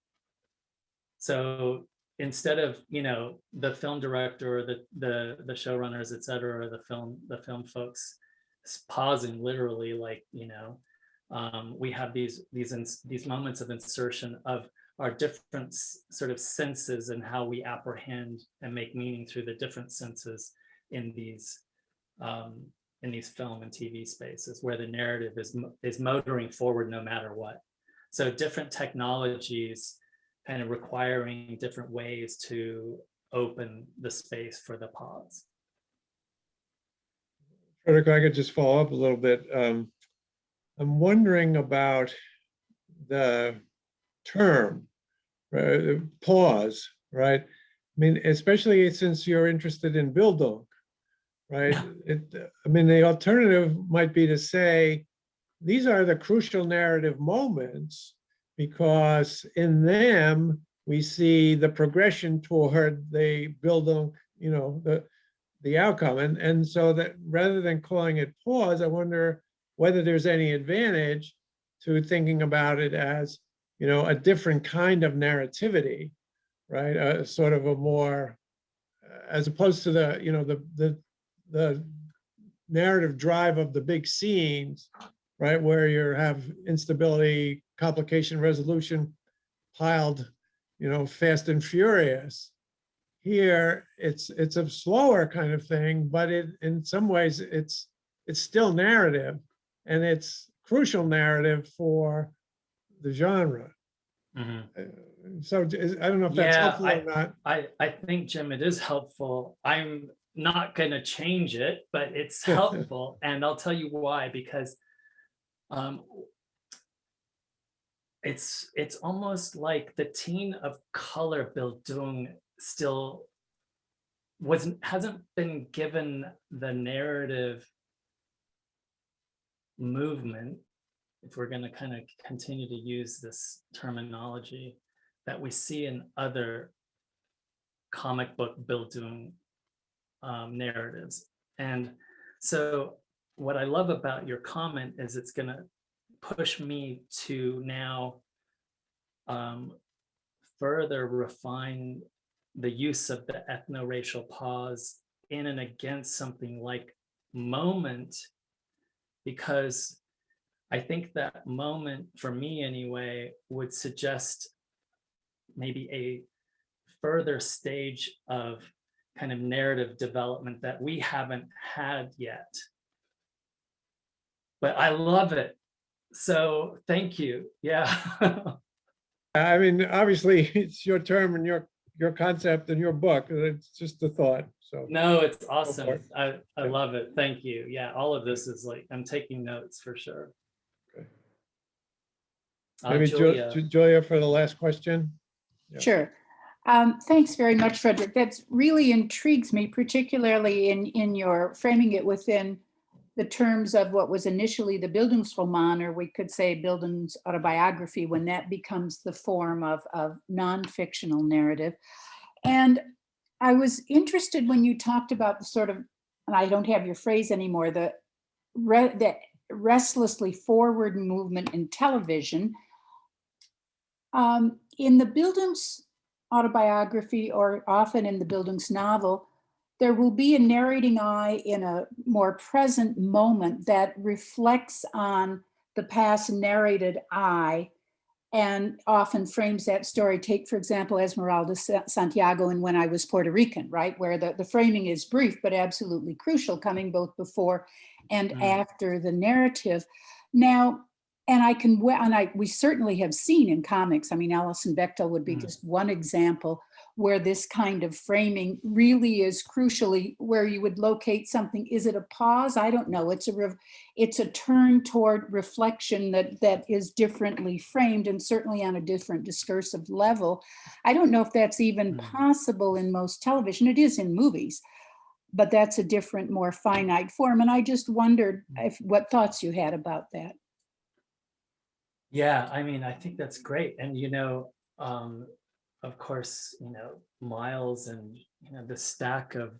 [SPEAKER 2] So instead of the film director or the showrunners, et cetera, or the film folks pausing literally, like we have these moments of insertion of our different sort of senses and how we apprehend and make meaning through the different senses in these film and TV spaces, where the narrative is motoring forward no matter what. So different technologies kind of requiring different ways to open the space for the pause.
[SPEAKER 1] Frederick, I could just follow up a little bit. I'm wondering about the term, pause, right? I mean, especially since you're interested in Bildung, right? I mean, the alternative might be to say, these are the crucial narrative moments, because in them we see the progression toward the Bildung, you know, the outcome. And so that rather than calling it pause, I wonder whether there's any advantage to thinking about it as, you know, a different kind of narrativity, right? Sort of a more, as opposed to the, you know, the narrative drive of the big scenes, right, where you have instability, complication, resolution piled, you know, fast and furious. Here, it's a slower kind of thing, but in some ways it's still narrative, and it's crucial narrative for the genre. So I don't know if that's helpful or not.
[SPEAKER 2] I think, Jim, it is helpful. I'm not going to change it, but it's helpful. And I'll tell you why, because it's almost like the teen of color Bildung still hasn't been given the narrative movement, if we're going to kind of continue to use this terminology, that we see in other comic book Bildung narratives. And so what I love about your comment is it's going to push me to now further refine the use of the ethno-racial pause in and against something like moment, because I think that moment, for me anyway, would suggest maybe a further stage of kind of narrative development that we haven't had yet. But I love it. So thank you. Yeah.
[SPEAKER 1] I mean, obviously it's your term and your concept and your book. It's just a thought. So
[SPEAKER 2] no, it's awesome. I love it. Thank you. Yeah, all of this is like, I'm taking notes for sure.
[SPEAKER 1] Okay. Maybe Julia for the last question.
[SPEAKER 16] Yeah. Sure. Thanks very much, Frederick. That really intrigues me, particularly in your framing it within the terms of what was initially the Bildungsroman, or we could say Bildung's autobiography, when that becomes the form of non-fictional narrative. And I was interested when you talked about the sort of, and I don't have your phrase anymore, the restlessly forward movement in television. In the Bildung's autobiography, or often in the Bildung's novel, there will be a narrating eye in a more present moment that reflects on the past narrated eye and often frames that story. Take, for example, Esmeralda Santiago in When I Was Puerto Rican, right? Where the framing is brief, but absolutely crucial, coming both before and after the narrative. Now, we certainly have seen in comics, I mean, Alison Bechdel would be just one example where this kind of framing really is crucially where you would locate something. Is it a pause? I don't know. It's a turn toward reflection that is differently framed, and certainly on a different discursive level. I don't know if that's even possible in most television. It is in movies, but that's a different, more finite form. And I just wondered what thoughts you had about that.
[SPEAKER 2] Yeah, I mean, I think that's great. And, you know, of course, you know, Miles and, you know, the stack of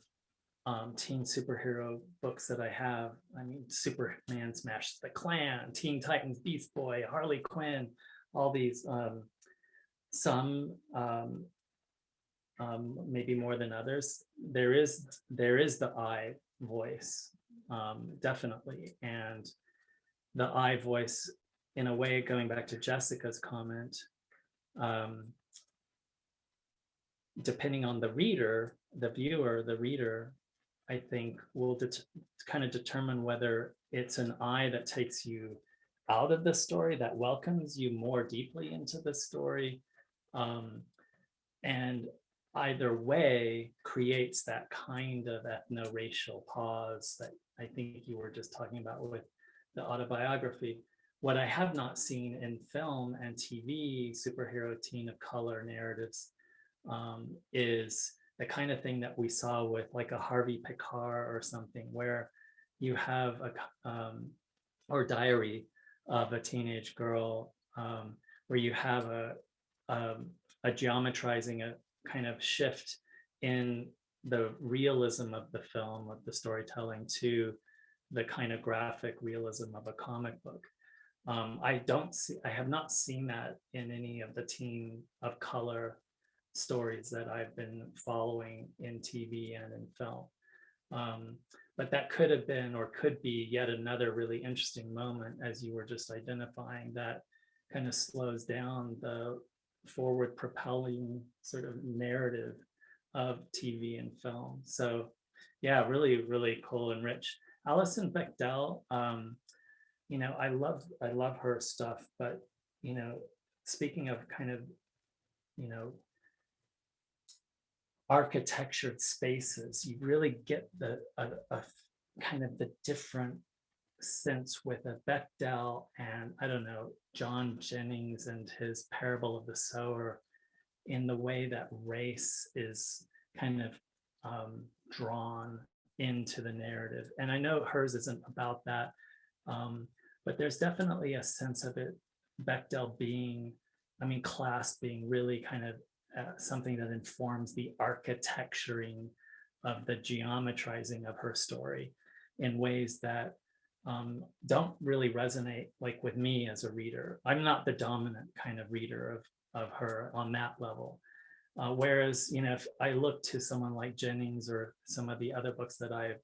[SPEAKER 2] teen superhero books that I have. I mean, Superman Smashes the Klan, Teen Titans, Beast Boy, Harley Quinn, all these, some maybe more than others. There is the I voice, definitely. And the I voice in a way, going back to Jessica's comment, depending on the reader, the viewer, the reader, I think will kind of determine whether it's an eye that takes you out of the story, that welcomes you more deeply into the story, and either way creates that kind of ethno-racial pause that I think you were just talking about with the autobiography. What I have not seen in film and TV, superhero teen of color narratives, is the kind of thing that we saw with like a Harvey Pekar or something, where you have a or Diary of a Teenage Girl, where you have a geometrizing, a kind of shift in the realism of the film, of the storytelling, to the kind of graphic realism of a comic book. I have not seen that in any of the teen of color stories that I've been following in TV and in film. But that could have been, or could be, yet another really interesting moment, as you were just identifying, that kind of slows down the forward propelling sort of narrative of TV and film. So yeah, really, really cool and rich. Alison Bechdel, you know, I love her stuff, but, you know, speaking of kind of, you know, architectured spaces, you really get a kind of the different sense with a Bechdel and, I don't know, John Jennings and his Parable of the Sower, in the way that race is kind of drawn into the narrative. And I know hers isn't about that, but there's definitely a sense of it, Bechdel being, I mean, class being really kind of something that informs the architecturing of the geometrizing of her story in ways that don't really resonate like with me as a reader. I'm not the dominant kind of reader of her on that level. Whereas, you know, if I look to someone like Jennings or some of the other books that I've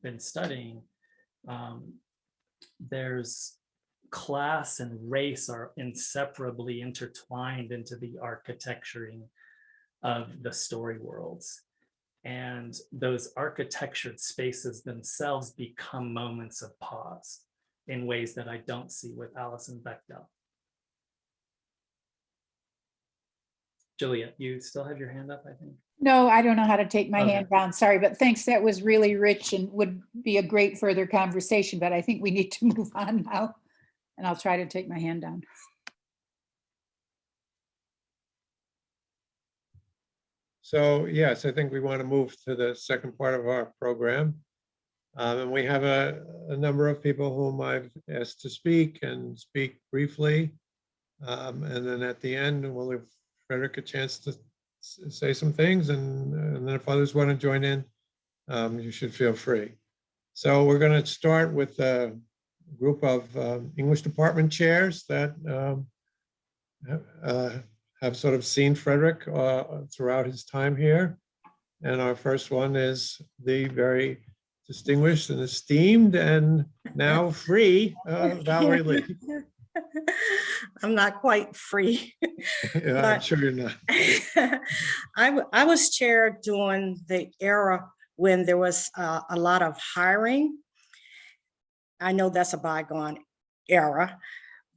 [SPEAKER 2] been studying, there's class and race are inseparably intertwined into the architecturing of the story worlds. And those architectured spaces themselves become moments of pause in ways that I don't see with Alison Bechdel. Juliet, you still have your hand up, I think.
[SPEAKER 16] No, I don't know how to take my
[SPEAKER 2] Okay.
[SPEAKER 16] hand down. Sorry, but thanks. That was really rich and would be a great further conversation, but I think we need to move on now. And I'll try to take my hand down.
[SPEAKER 1] So yes, I think we want to move to the second part of our program. And we have a number of people whom I've asked to speak and speak briefly. And then at the end, we'll give Frederick a chance to say some things. And then if others want to join in, you should feel free. So we're going to start with a group of English department chairs that have sort of seen Frederick throughout his time here. And our first one is the very distinguished and esteemed and now free Valerie Lee.
[SPEAKER 17] I'm not quite free.
[SPEAKER 1] Yeah, I'm sure you're not.
[SPEAKER 17] I was chair during the era when there was a lot of hiring. I know that's a bygone era,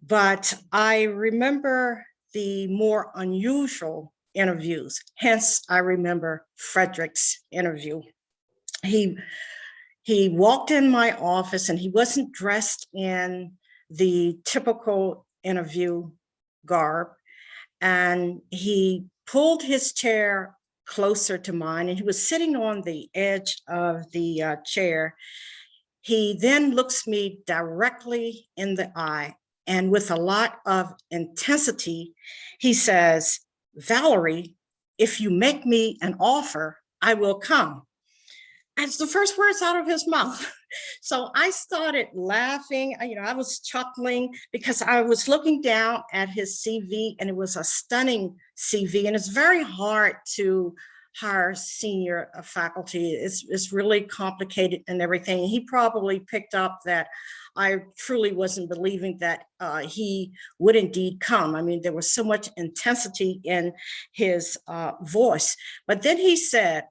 [SPEAKER 17] but I remember the more unusual interviews. Hence, I remember Frederick's interview. He walked in my office and he wasn't dressed in the typical interview garb. And he pulled his chair closer to mine and he was sitting on the edge of the chair. He then looks me directly in the eye and with a lot of intensity, he says, "Valerie, if you make me an offer, I will come." And it's the first words out of his mouth. So I started laughing. You know, I was chuckling because I was looking down at his CV and it was a stunning CV. And it's very hard to hire senior faculty. It's really complicated and everything. He probably picked up that I truly wasn't believing that he would indeed come. I mean, there was so much intensity in his voice. But then he said,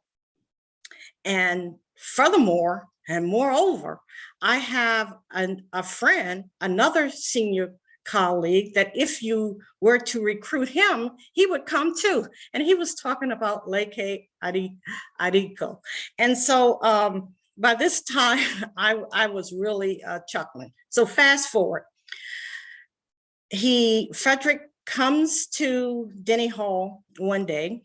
[SPEAKER 17] and furthermore, and moreover, I have a friend, another senior colleague, that if you were to recruit him, he would come too. And he was talking about Leke Ariko. And so by this time, I was really chuckling. So fast forward. Frederick comes to Denny Hall one day,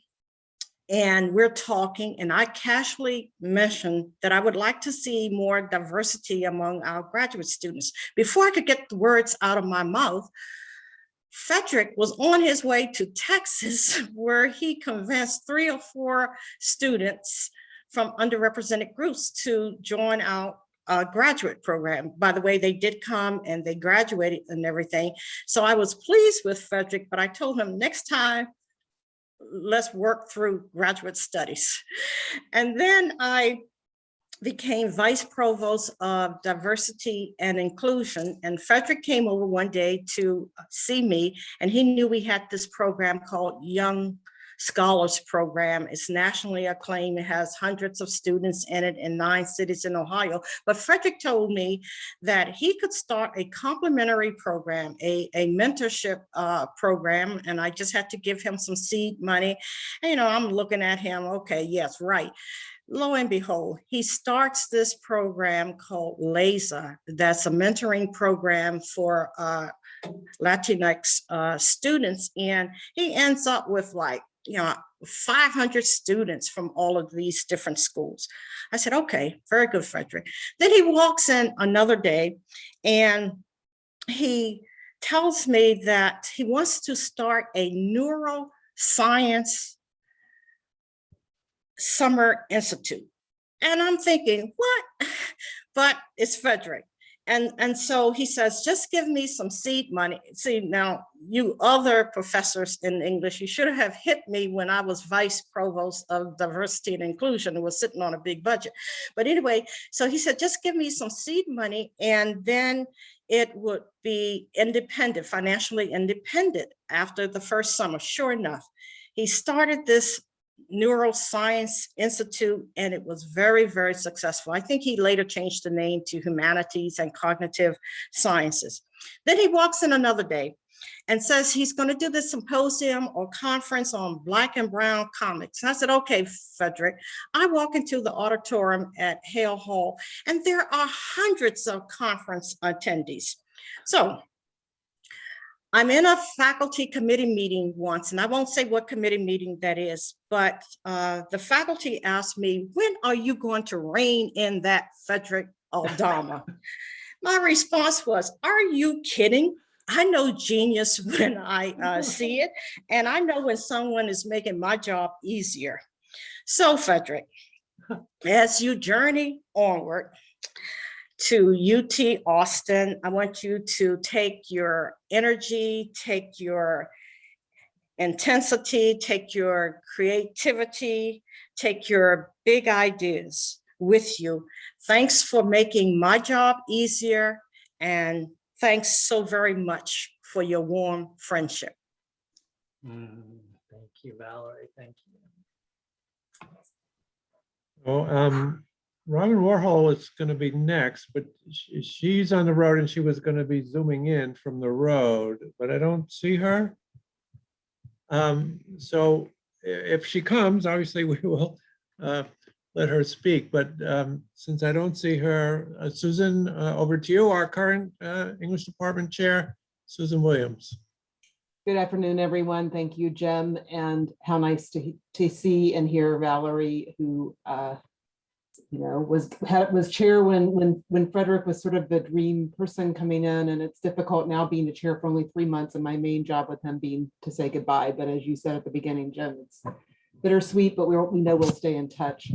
[SPEAKER 17] and we're talking, and I casually mentioned that I would like to see more diversity among our graduate students. Before I could get the words out of my mouth, Frederick was on his way to Texas, where he convinced 3 or 4 students from underrepresented groups to join our graduate program. By the way, they did come and they graduated and everything. So I was pleased with Frederick, but I told him next time, let's work through graduate studies. And then I became vice provost of diversity and inclusion. And Frederick came over one day to see me, and he knew we had this program called Young Scholars Program. It's nationally acclaimed. It has hundreds of students in it in 9 cities in Ohio. But Frederick told me that he could start a complementary program, a mentorship program, and I just had to give him some seed money. And, you know, I'm looking at him, okay, yes, right. Lo and behold, he starts this program called LASA. That's a mentoring program for Latinx students. And he ends up with 500 students from all of these different schools. I said, okay, very good, Frederick. Then he walks in another day and he tells me that he wants to start a neuroscience summer institute. And I'm thinking, what? But it's Frederick. And so he says, just give me some seed money. See, now you other professors in English, you should have hit me when I was vice provost of diversity and inclusion and was sitting on a big budget. But anyway, so he said, just give me some seed money and then it would be independent, financially independent after the first summer. Sure enough, he started this Neuroscience Institute, and it was very, very successful. I think he later changed the name to Humanities and Cognitive Sciences. Then he walks in another day and says he's going to do this symposium or conference on Black and Brown comics. And I said, okay, Frederick. I walk into the auditorium at Hale Hall, and there are hundreds of conference attendees. So I'm in a faculty committee meeting once, and I won't say what committee meeting that is, but the faculty asked me, when are you going to rein in that Frederick Aldama? My response was, are you kidding? I know genius when I see it, and I know when someone is making my job easier. So Frederick, as you journey onward to UT Austin, I want you to take your energy, take your intensity, take your creativity, take your big ideas with you. Thanks for making my job easier, and thanks so very much for your warm friendship.
[SPEAKER 2] Thank you, Valerie. Thank you.
[SPEAKER 1] Well, Robin Warhol is going to be next, but she's on the road and she was going to be zooming in from the road, but I don't see her. So if she comes, obviously we will let her speak, but since I don't see her, Susan, over to you, our current English department chair, Susan Williams.
[SPEAKER 18] Good afternoon, everyone. Thank you, Jim, and how nice to see and hear Valerie, who was chair when Frederick was sort of the dream person coming in, and it's difficult now being the chair for only 3 months and my main job with him being to say goodbye. But as you said at the beginning, Jim, it's bittersweet, but we know we'll stay in touch.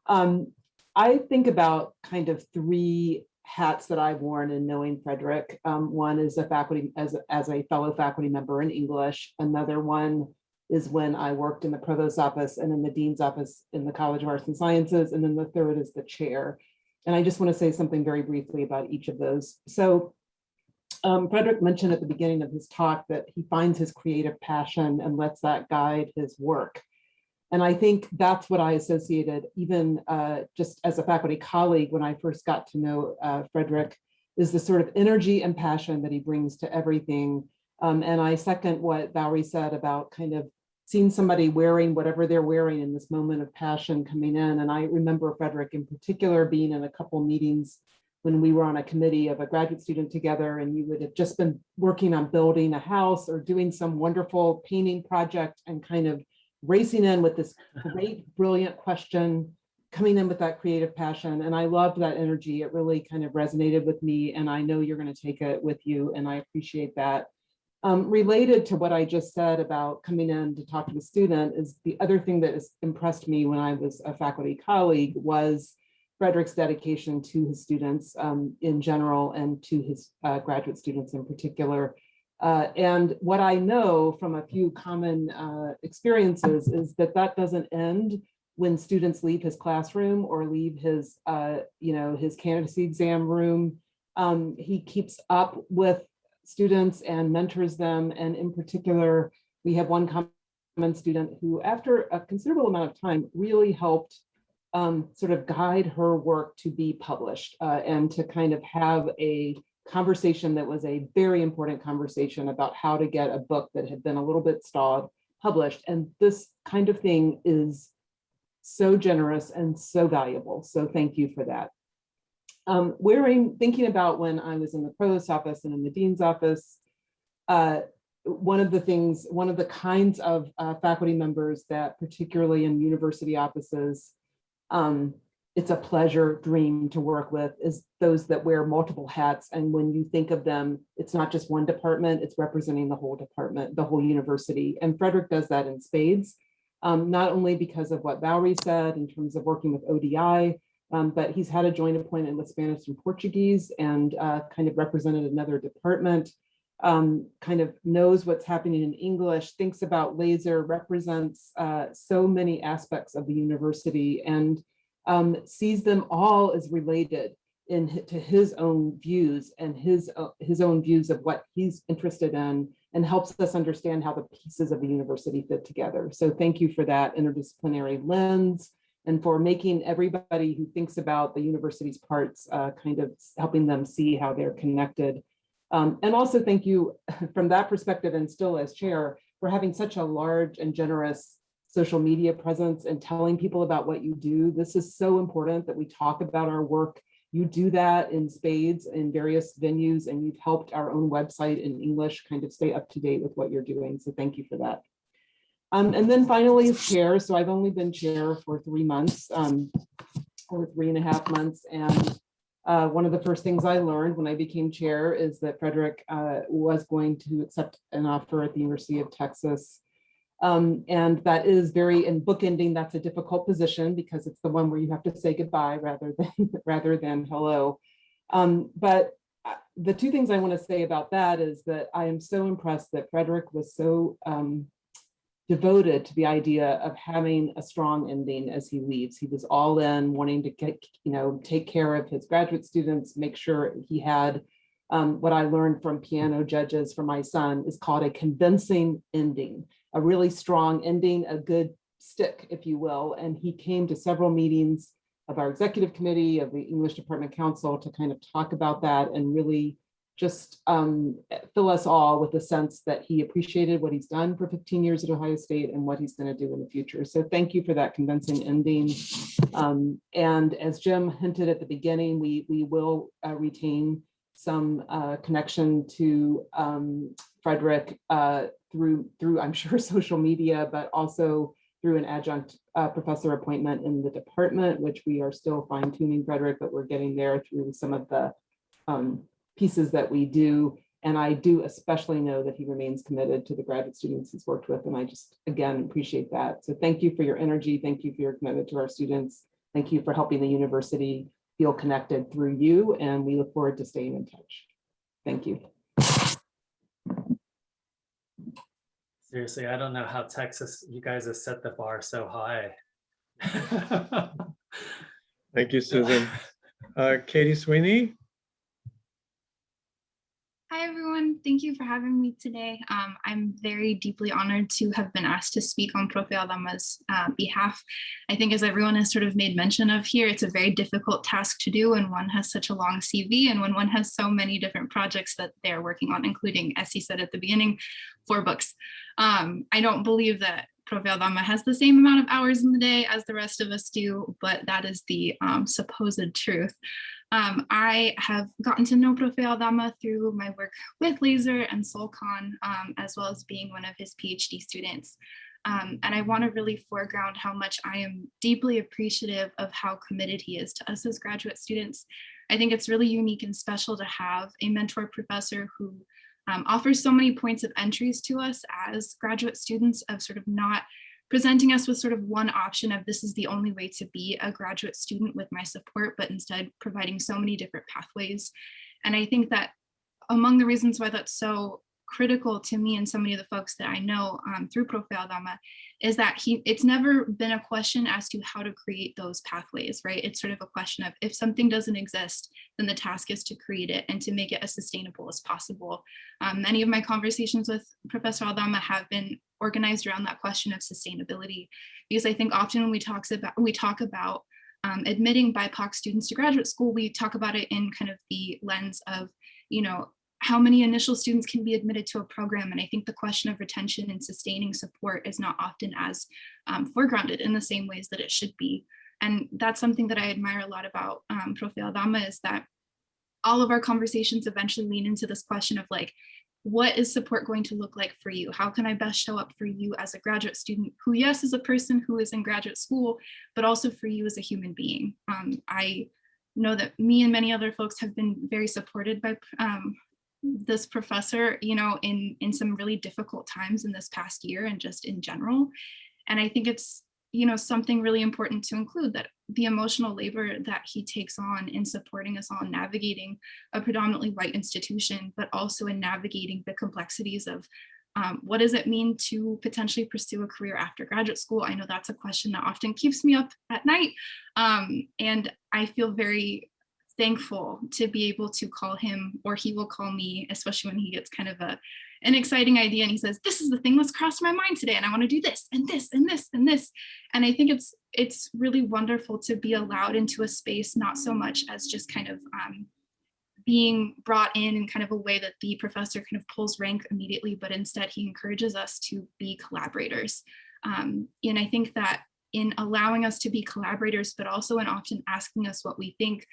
[SPEAKER 18] I think about kind of 3 hats that I've worn in knowing Frederick. One is a faculty as a fellow faculty member in English. Another one is when I worked in the provost's office and in the dean's office in the College of Arts and Sciences. And then the third is the chair. And I just want to say something very briefly about each of those. So Frederick mentioned at the beginning of his talk that he finds his creative passion and lets that guide his work. And I think that's what I associated, even just as a faculty colleague, when I first got to know Frederick, is the sort of energy and passion that he brings to everything. And I second what Valerie said about kind of seeing somebody wearing whatever they're wearing in this moment of passion coming in. And I remember Frederick in particular being in a couple meetings when we were on a committee of a graduate student together, and you would have just been working on building a house or doing some wonderful painting project and kind of racing in with this great, brilliant question, coming in with that creative passion. And I loved that energy. It really kind of resonated with me, and I know you're going to take it with you, and I appreciate that. Related to what I just said about coming in to talk to the student is the other thing that has impressed me when I was a faculty colleague was Frederick's dedication to his students in general and to his graduate students in particular. And what I know from a few common experiences is that that doesn't end when students leave his classroom or leave his, his candidacy exam room. He keeps up with students and mentors them. And in particular, we have one common student who, after a considerable amount of time, really helped sort of guide her work to be published and to kind of have a conversation that was a very important conversation about how to get a book that had been a little bit stalled published. And this kind of thing is so generous and so valuable. So thank you for that. Thinking about when I was in the provost's office and in the dean's office, one of the kinds of faculty members that particularly in university offices, it's a pleasure dream to work with is those that wear multiple hats. And when you think of them, it's not just one department, it's representing the whole department, the whole university. And Frederick does that in spades, not only because of what Valerie said in terms of working with ODI, but he's had a joint appointment with Spanish and Portuguese and kind of represented another department, kind of knows what's happening in English, thinks about laser, represents so many aspects of the university, and sees them all as related to his own views and his own views of what he's interested in, and helps us understand how the pieces of the university fit together. So thank you for that interdisciplinary lens and for making everybody who thinks about the university's parts kind of helping them see how they're connected. And also thank you from that perspective, and still as chair, for having such a large and generous social media presence and telling people about what you do. This is so important that we talk about our work. You do that in spades in various venues, and you've helped our own website in English kind of stay up to date with what you're doing. So thank you for that. And then finally as chair, so I've only been chair for 3 months, or 3.5 months. And one of the first things I learned when I became chair is that Frederick was going to accept an offer at the University of Texas. And that is in bookending, that's a difficult position because it's the one where you have to say goodbye rather than hello. But the two things I want to say about that is that I am so impressed that Frederick was so devoted to the idea of having a strong ending as he leaves. He was all in, wanting to take care of his graduate students, make sure he had what I learned from piano judges for my son is called a convincing ending, a really strong ending, a good stick, if you will. And he came to several meetings of our executive committee, of the English Department Council, to kind of talk about that and really just fill us all with a sense that he appreciated what he's done for 15 years at Ohio State and what he's going to do in the future. So thank you for that convincing ending. And as Jim hinted at the beginning, we will retain some connection to Frederick through I'm sure social media, but also through an adjunct professor appointment in the department, which we are still fine tuning Frederick, but we're getting there through some of the pieces that we do. And I do especially know that he remains committed to the graduate students he's worked with. And I just, again, appreciate that. So thank you for your energy. Thank you for your commitment to our students. Thank you for helping the university feel connected through you. And we look forward to staying in touch. Thank you.
[SPEAKER 2] Is Seriously, I don't know how Texas, you guys have set the bar so high.
[SPEAKER 1] Thank you, Susan. Katie Sweeney.
[SPEAKER 19] Hi, everyone. Thank you for having me today. I'm very deeply honored to have been asked to speak on Prof. Aldama's behalf. I think as everyone has sort of made mention of here, it's a very difficult task to do when one has such a long CV and when one has so many different projects that they're working on, including, as he said at the beginning, 4 books. I don't believe that Prof. Aldama has the same amount of hours in the day as the rest of us do, but that is the supposed truth. I have gotten to know Prof. Aldama through my work with Laser and SoulCon, as well as being one of his PhD students. And I want to really foreground how much I am deeply appreciative of how committed he is to us as graduate students. I think it's really unique and special to have a mentor professor who offers so many points of entries to us as graduate students, of sort of not presenting us with sort of one option of this is the only way to be a graduate student with my support, but instead providing so many different pathways. And I think that among the reasons why that's so critical to me and so many of the folks that I know through Prof. Aldama is that it's never been a question as to how to create those pathways, right? It's sort of a question of if something doesn't exist, then the task is to create it and to make it as sustainable as possible. Many of my conversations with Professor Aldama have been organized around that question of sustainability, because I think often when we talk about admitting BIPOC students to graduate school, we talk about it in kind of the lens of, you know, how many initial students can be admitted to a program. And I think the question of retention and sustaining support is not often as foregrounded in the same ways that it should be. And that's something that I admire a lot about Prof. Aldama, is that all of our conversations eventually lean into this question of like, what is support going to look like for you? How can I best show up for you as a graduate student who, yes, is a person who is in graduate school, but also for you as a human being? I know that me and many other folks have been very supported by this professor, you know, in some really difficult times in this past year and just in general. And I think it's, you know, something really important to include, that the emotional labor that he takes on in supporting us all navigating a predominantly white institution, but also in navigating the complexities of what does it mean to potentially pursue a career after graduate school? I know that's a question that often keeps me up at night. And I feel very thankful to be able to call him, or he will call me, especially when he gets kind of an exciting idea and he says, this is the thing that's crossed my mind today, and I want to do this and this and this and this. And I think it's really wonderful to be allowed into a space, not so much as just kind of being brought in kind of a way that the professor kind of pulls rank immediately, but instead he encourages us to be collaborators. And I think that in allowing us to be collaborators, but also in often asking us what we think,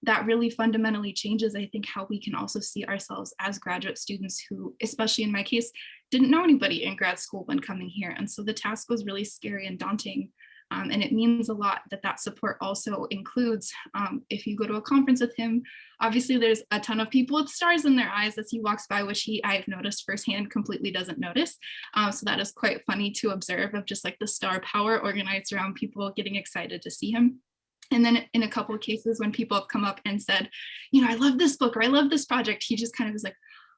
[SPEAKER 19] that really fundamentally changes, I think, how we can also see ourselves as graduate students who, especially in my case, didn't know anybody in grad school when coming here. And so the task was really scary and daunting. And it means a lot that that support also includes, if you go to a conference with him, obviously there's a ton of people with stars in their eyes as he walks by, which I've noticed firsthand completely doesn't notice. So that is quite funny to observe, of just like the star power organized around people getting excited to see him. And then in a couple of cases when people have come up and said, you know, I love this book or I love this project, he just kind of is like,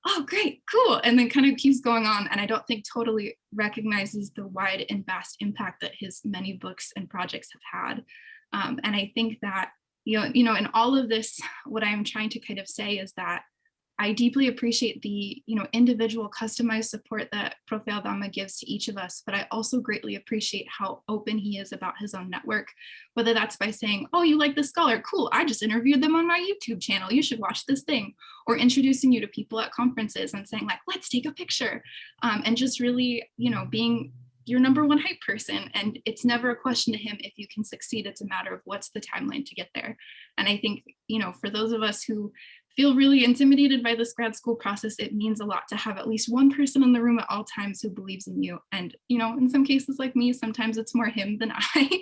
[SPEAKER 19] oh, great, cool. And then kind of keeps going on. And I don't think totally recognizes the wide and vast impact that his many books and projects have had. And I think that, you know, in all of this, what I'm trying to kind of say is that I deeply appreciate the, you know, individual customized support that Prof. Aldama gives to each of us, but I also greatly appreciate how open he is about his own network, whether that's by saying, oh, you like this scholar, cool, I just interviewed them on my YouTube channel, you should watch this thing, or introducing you to people at conferences and saying like, let's take a picture, and just really, you know, being your number one hype person. And it's never a question to him if you can succeed, it's a matter of what's the timeline to get there. And I think, you know, for those of us who feel really intimidated by this grad school process, it means a lot to have at least one person in the room at all times who believes in you. And, you know, in some cases like me, sometimes it's more him than I,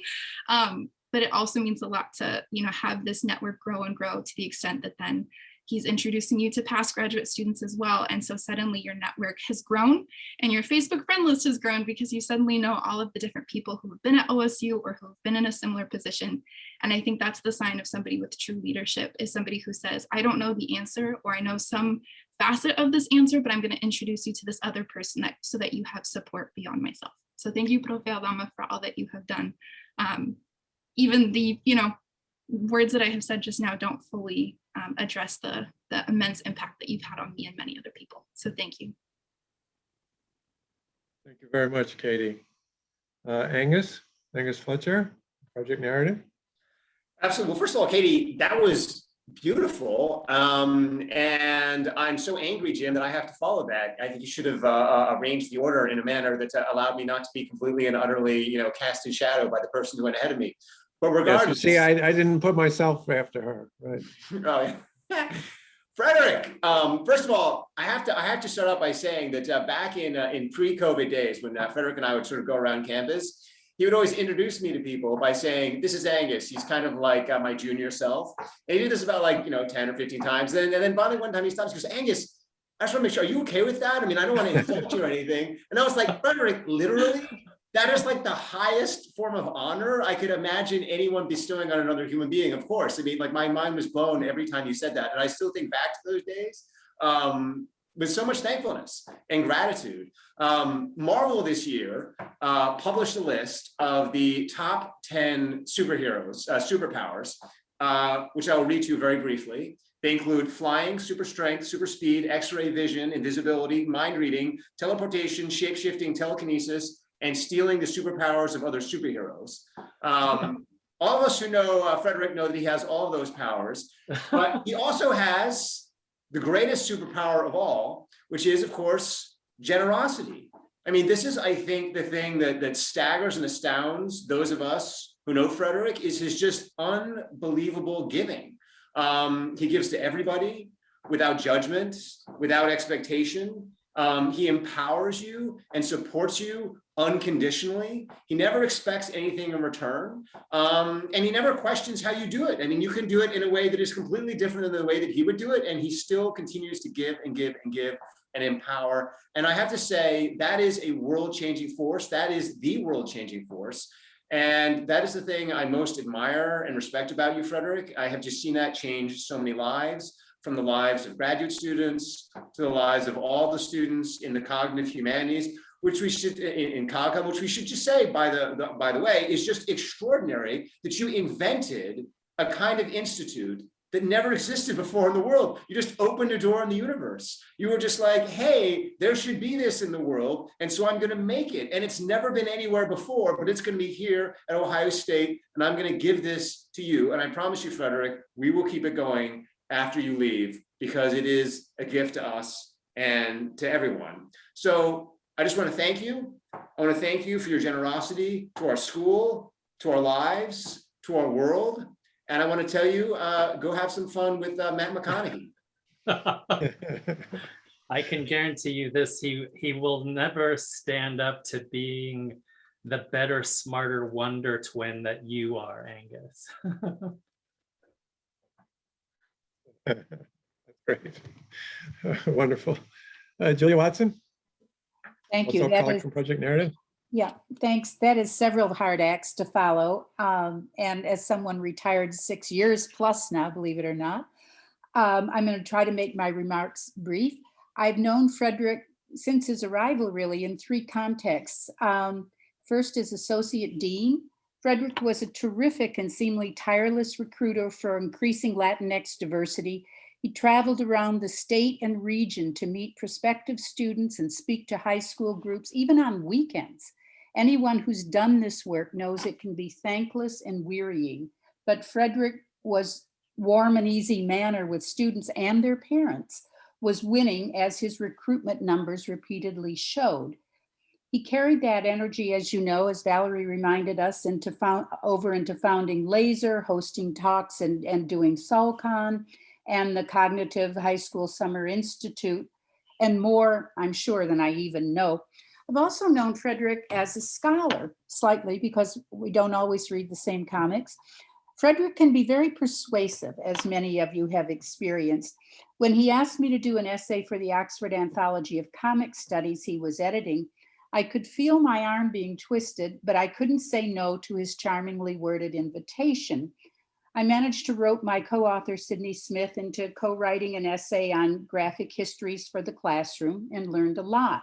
[SPEAKER 19] but it also means a lot to, you know, have this network grow and grow to the extent that then he's introducing you to past graduate students as well. And so suddenly your network has grown and your Facebook friend list has grown because you suddenly know all of the different people who have been at OSU or who have been in a similar position. And I think that's the sign of somebody with true leadership, is somebody who says, I don't know the answer, or I know some facet of this answer, but I'm going to introduce you to this other person so that you have support beyond myself. So thank you, Profe Aldama, for all that you have done. Even the words that I have said just now don't fully address the immense impact that you've had on me and many other people. So thank you.
[SPEAKER 1] Thank you very much, Katie. Angus Fletcher, Project Narrative.
[SPEAKER 20] Absolutely. Well, first of all, Katie, that was beautiful. And I'm so angry, Jim, that I have to follow that. I think you should have arranged the order in a manner that allowed me not to be completely and utterly, cast in shadow by the person who went ahead of me. But regardless,
[SPEAKER 1] yes, you see, I didn't put myself after her, right?
[SPEAKER 20] Oh, yeah. Frederick, first of all, I have to start out by saying that back in pre-COVID days, when Frederick and I would sort of go around campus, he would always introduce me to people by saying, "This is Angus. He's kind of like my junior self." And he did this about 10 or 15 times. And then finally one time he stops and goes, "Angus, I just want to make sure, are you okay with that? I mean, I don't want to insult you or anything." And I was like, "Frederick, literally? That is like the highest form of honor I could imagine anyone bestowing on another human being, of course." I mean, my mind was blown every time you said that. And I still think back to those days with so much thankfulness and gratitude. Marvel this year published a list of the top 10 superpowers, which I will read to you very briefly. They include flying, super strength, super speed, X-ray vision, invisibility, mind reading, teleportation, shape-shifting, telekinesis, and stealing the superpowers of other superheroes. All of us who know Frederick know that he has all of those powers, but he also has the greatest superpower of all, which is, of course, generosity. I mean, this is, I think, the thing that staggers and astounds those of us who know Frederick is his just unbelievable giving. He gives to everybody without judgment, without expectation. He empowers you and supports you unconditionally. He never expects anything in return. And he never questions how you do it. I mean, you can do it in a way that is completely different than the way that he would do it. And he still continues to give and give and give and empower. And I have to say, that is a world-changing force. That is the world-changing force. And that is the thing I most admire and respect about you, Frederick. I have just seen that change so many lives, from the lives of graduate students to the lives of all the students in the cognitive humanities, which we should, in CogCom, which we should just say, by the way, is just extraordinary that you invented a kind of institute that never existed before in the world. You just opened a door in the universe. You were just like, hey, there should be this in the world, and so I'm gonna make it. And it's never been anywhere before, but it's gonna be here at Ohio State, and I'm gonna give this to you. And I promise you, Frederick, we will keep it going after you leave, because it is a gift to us and to everyone. So I just want to thank you. I want to thank you for your generosity to our school, to our lives, to our world. And I want to tell you, go have some fun with Matt McConaughey.
[SPEAKER 2] I can guarantee you this, he will never stand up to being the better, smarter wonder twin that you are, Angus.
[SPEAKER 1] That's great. Wonderful. Julia Watson.
[SPEAKER 16] Thank
[SPEAKER 1] also
[SPEAKER 16] you.
[SPEAKER 1] a colleague from Project Narrative.
[SPEAKER 16] Yeah, thanks. That is several hard acts to follow. And as someone retired 6 years plus now, believe it or not, I'm going to try to make my remarks brief. I've known Frederick since his arrival, really, in three contexts. First, as Associate Dean, Frederick was a terrific and seemingly tireless recruiter for increasing Latinx diversity. He traveled around the state and region to meet prospective students and speak to high school groups, even on weekends. Anyone who's done this work knows it can be thankless and wearying, but Frederick was warm and easy manner with students and their parents was winning, as his recruitment numbers repeatedly showed. He carried that energy, as you know, as Valerie reminded us, into founding Laser, hosting talks and doing SoulCon, and the Cognitive High School Summer Institute, and more, I'm sure, than I even know. I've also known Frederick as a scholar, slightly, because we don't always read the same comics. Frederick can be very persuasive, as many of you have experienced. When he asked me to do an essay for the Oxford Anthology of Comic Studies he was editing, I could feel my arm being twisted, but I couldn't say no to his charmingly worded invitation. I managed to rope my co-author Sydney Smith into co-writing an essay on graphic histories for the classroom and learned a lot.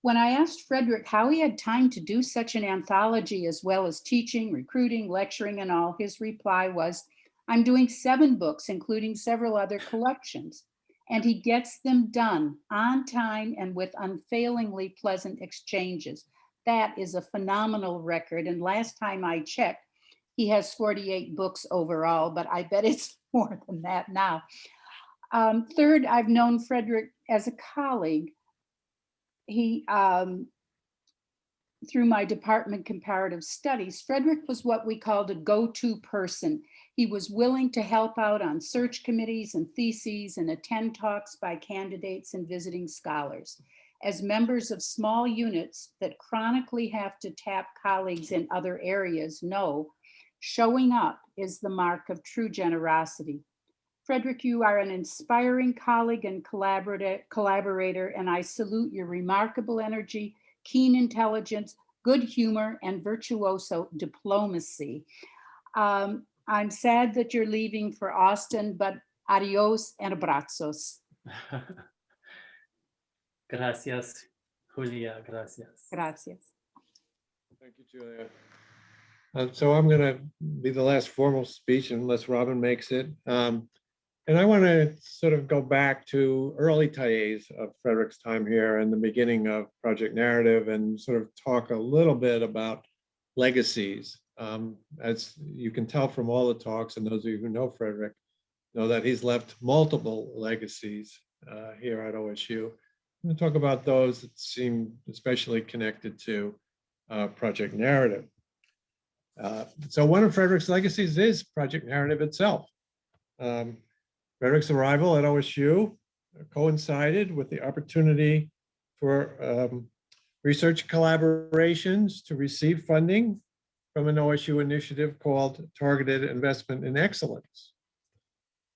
[SPEAKER 16] When I asked Frederick how he had time to do such an anthology as well as teaching, recruiting, lecturing, and all, his reply was, "I'm doing 7 books, including several other collections." And he gets them done on time and with unfailingly pleasant exchanges. That is a phenomenal record. And last time I checked, he has 48 books overall, but I bet it's more than that now. Third, I've known Frederick as a colleague. He, through my department comparative studies, Frederick was what we called a go-to person. He was willing to help out on search committees and theses and attend talks by candidates and visiting scholars. As members of small units that chronically have to tap colleagues in other areas know, showing up is the mark of true generosity. Frederick, you are an inspiring colleague and collaborator, and I salute your remarkable energy, keen intelligence, good humor, and virtuoso diplomacy. I'm sad that you're leaving for Austin, but adios and abrazos.
[SPEAKER 2] Gracias, Julia, gracias.
[SPEAKER 16] Gracias.
[SPEAKER 1] Thank you, Julia. So I'm going to be the last formal speech unless Robin makes it. And I want to sort of go back to early days of Frederick's time here and the beginning of Project Narrative and sort of talk a little bit about legacies. As you can tell from all the talks, and those of you who know Frederick know that he's left multiple legacies here at OSU. I'm going to talk about those that seem especially connected to Project Narrative. So one of Frederick's legacies is Project Narrative itself. Frederick's arrival at OSU coincided with the opportunity for research collaborations to receive funding from an OSU initiative called Targeted Investment in Excellence.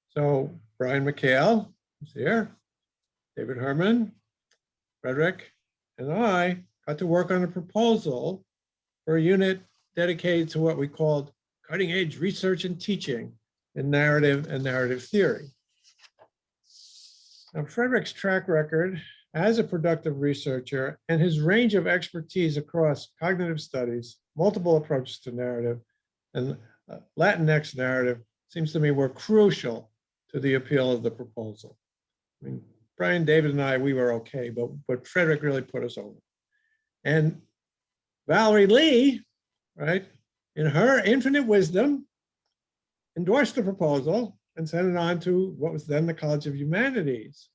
[SPEAKER 1] So Brian McHale is here, David Herman, Frederick, and I got to work on a proposal for a unit dedicated to what we called cutting edge research and teaching in narrative and narrative theory. Now, Frederick's track record as a productive researcher and his range of expertise across cognitive studies, multiple approaches to narrative, and Latinx narrative seems to me were crucial to the appeal of the proposal. I mean, Brian, David, and I, we were okay, but Frederick really put us over. And Valerie Lee, right, in her infinite wisdom, endorsed the proposal and sent it on to what was then the College of Humanities,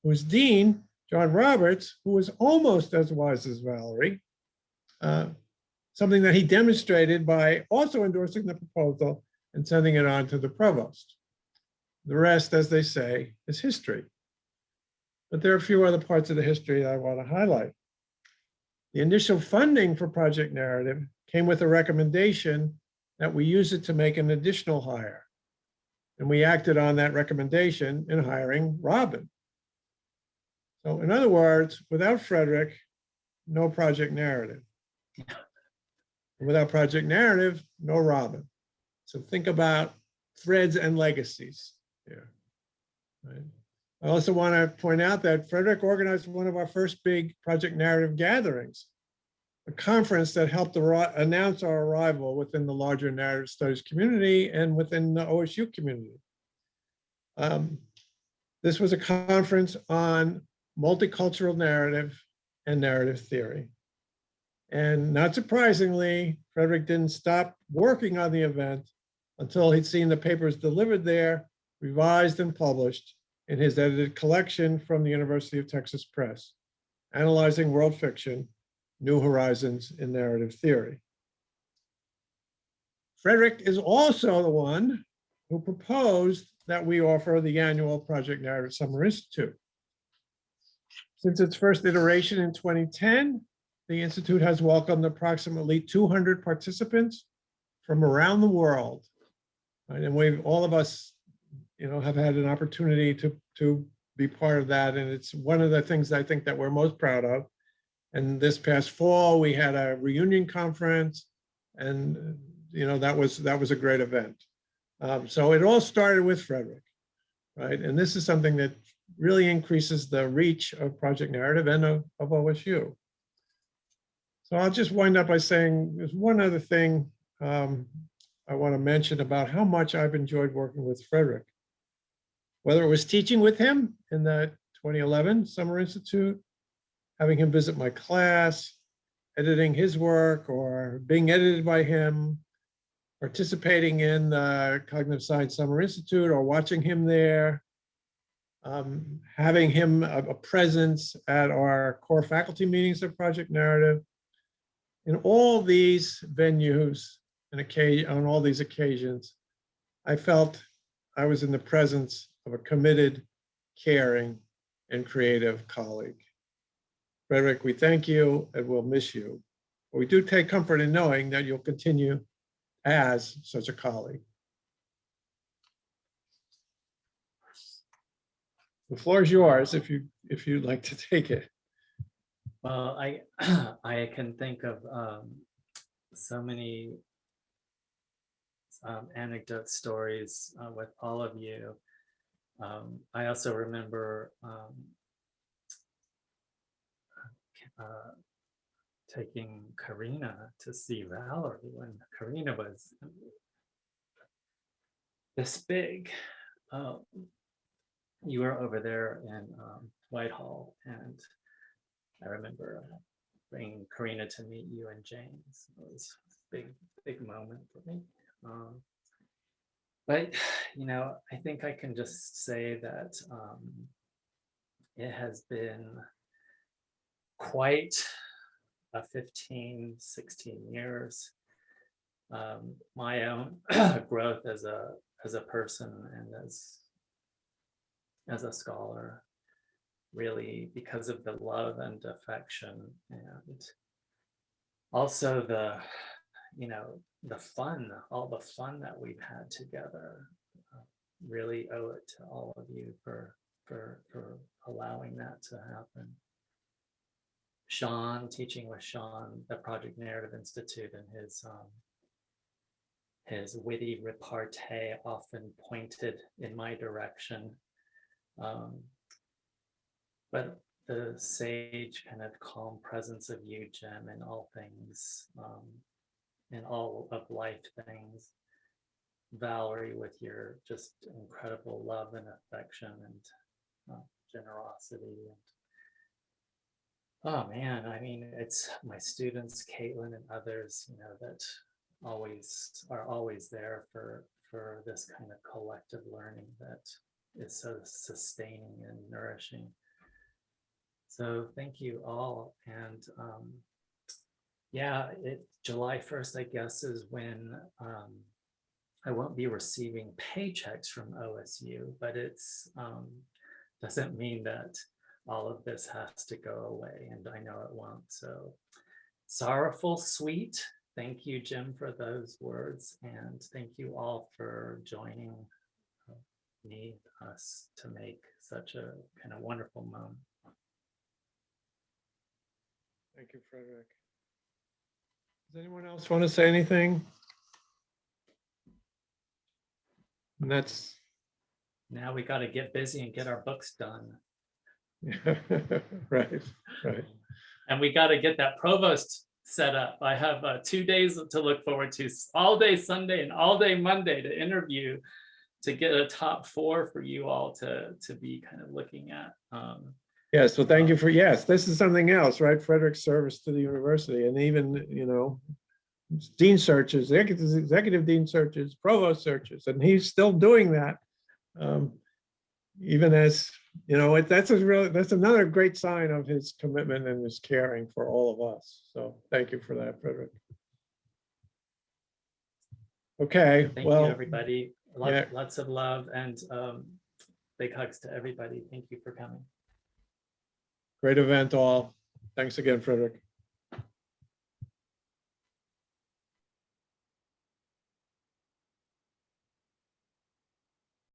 [SPEAKER 1] whose dean, John Roberts, who was almost as wise as Valerie, something that he demonstrated by also endorsing the proposal and sending it on to the provost. The rest, as they say, is history. But there are a few other parts of the history that I want to highlight. The initial funding for Project Narrative came with a recommendation that we use it to make an additional hire. And we acted on that recommendation in hiring Robin. So in other words, without Frederick, no Project Narrative. And without Project Narrative, no Robin. So think about threads and legacies here. Right? I also want to point out that Frederick organized one of our first big Project Narrative gatherings, a conference that helped announce our arrival within the larger narrative studies community and within the OSU community. This was a conference on multicultural narrative and narrative theory. And not surprisingly, Frederick didn't stop working on the event until he'd seen the papers delivered there, revised and published in his edited collection from the University of Texas Press, Analyzing World Fiction, New Horizons in Narrative Theory. Frederick is also the one who proposed that we offer the annual Project Narrative Summer Institute. Since its first iteration in 2010, the Institute has welcomed approximately 200 participants from around the world. Right? And all of us, have had an opportunity to be part of that. And it's one of the things I think that we're most proud of. And this past fall, we had a reunion conference, and that was a great event. So it all started with Frederick, right? And this is something that really increases the reach of Project Narrative and of OSU. So I'll just wind up by saying there's one other thing I want to mention about how much I've enjoyed working with Frederick. Whether it was teaching with him in the 2011 Summer Institute, having him visit my class, editing his work or being edited by him, participating in the Cognitive Science Summer Institute or watching him there, having him a presence at our core faculty meetings of Project Narrative. In all these venues and on all these occasions, I felt I was in the presence of a committed, caring, and creative colleague. Frederick, we thank you and we'll miss you. But we do take comfort in knowing that you'll continue as such a colleague. The floor is yours if you'd like to take it.
[SPEAKER 2] Well, I can think of so many anecdote stories with all of you. I also remember taking Karina to see Valerie when Karina was this big. You were over there in Whitehall, and I remember bringing Karina to meet you and James. It was a big moment for me. But, you know, I think I can just say that it has been quite a 15, 16 years. My own growth as a person and as a scholar, really because of the love and affection, and also all the fun that we've had together. Really owe it to all of you for allowing that to happen. Sean, teaching with Sean, the Project Narrative Institute, and his witty repartee often pointed in my direction. But the sage kind of calm presence of you, Jim, in all things, in all of life things. Valerie, with your just incredible love and affection and generosity. And, oh man, I mean, it's my students, Caitlin and others, that are always there for this kind of collective learning that is so sustaining and nourishing. So thank you all. And yeah, July 1st, I guess, is when I won't be receiving paychecks from OSU, but it's doesn't mean that all of this has to go away, and I know it won't. So sorrowful, sweet. Thank you, Jim, for those words, and thank you all for joining us to make such a kind of wonderful moment.
[SPEAKER 1] Thank you, Frederick. Does anyone else want to say anything? And that's
[SPEAKER 2] now we got to get busy and get our books done.
[SPEAKER 1] right.
[SPEAKER 2] And we got to get that provost set up. I have 2 days to look forward to, all day Sunday and all day Monday to interview, to get a top 4 for you all to be kind of looking at.
[SPEAKER 1] Yes, well, thank you for, yes, this is something else, right? Frederick's service to the university, and even, dean searches, executive dean searches, provost searches, and he's still doing that. Even as, that's another great sign of his commitment and his caring for all of us. So thank you for that, Frederick. Okay,
[SPEAKER 2] thank you, everybody. Lots of love and big hugs to everybody. Thank you for coming.
[SPEAKER 1] Great event all. Thanks again, Frederick.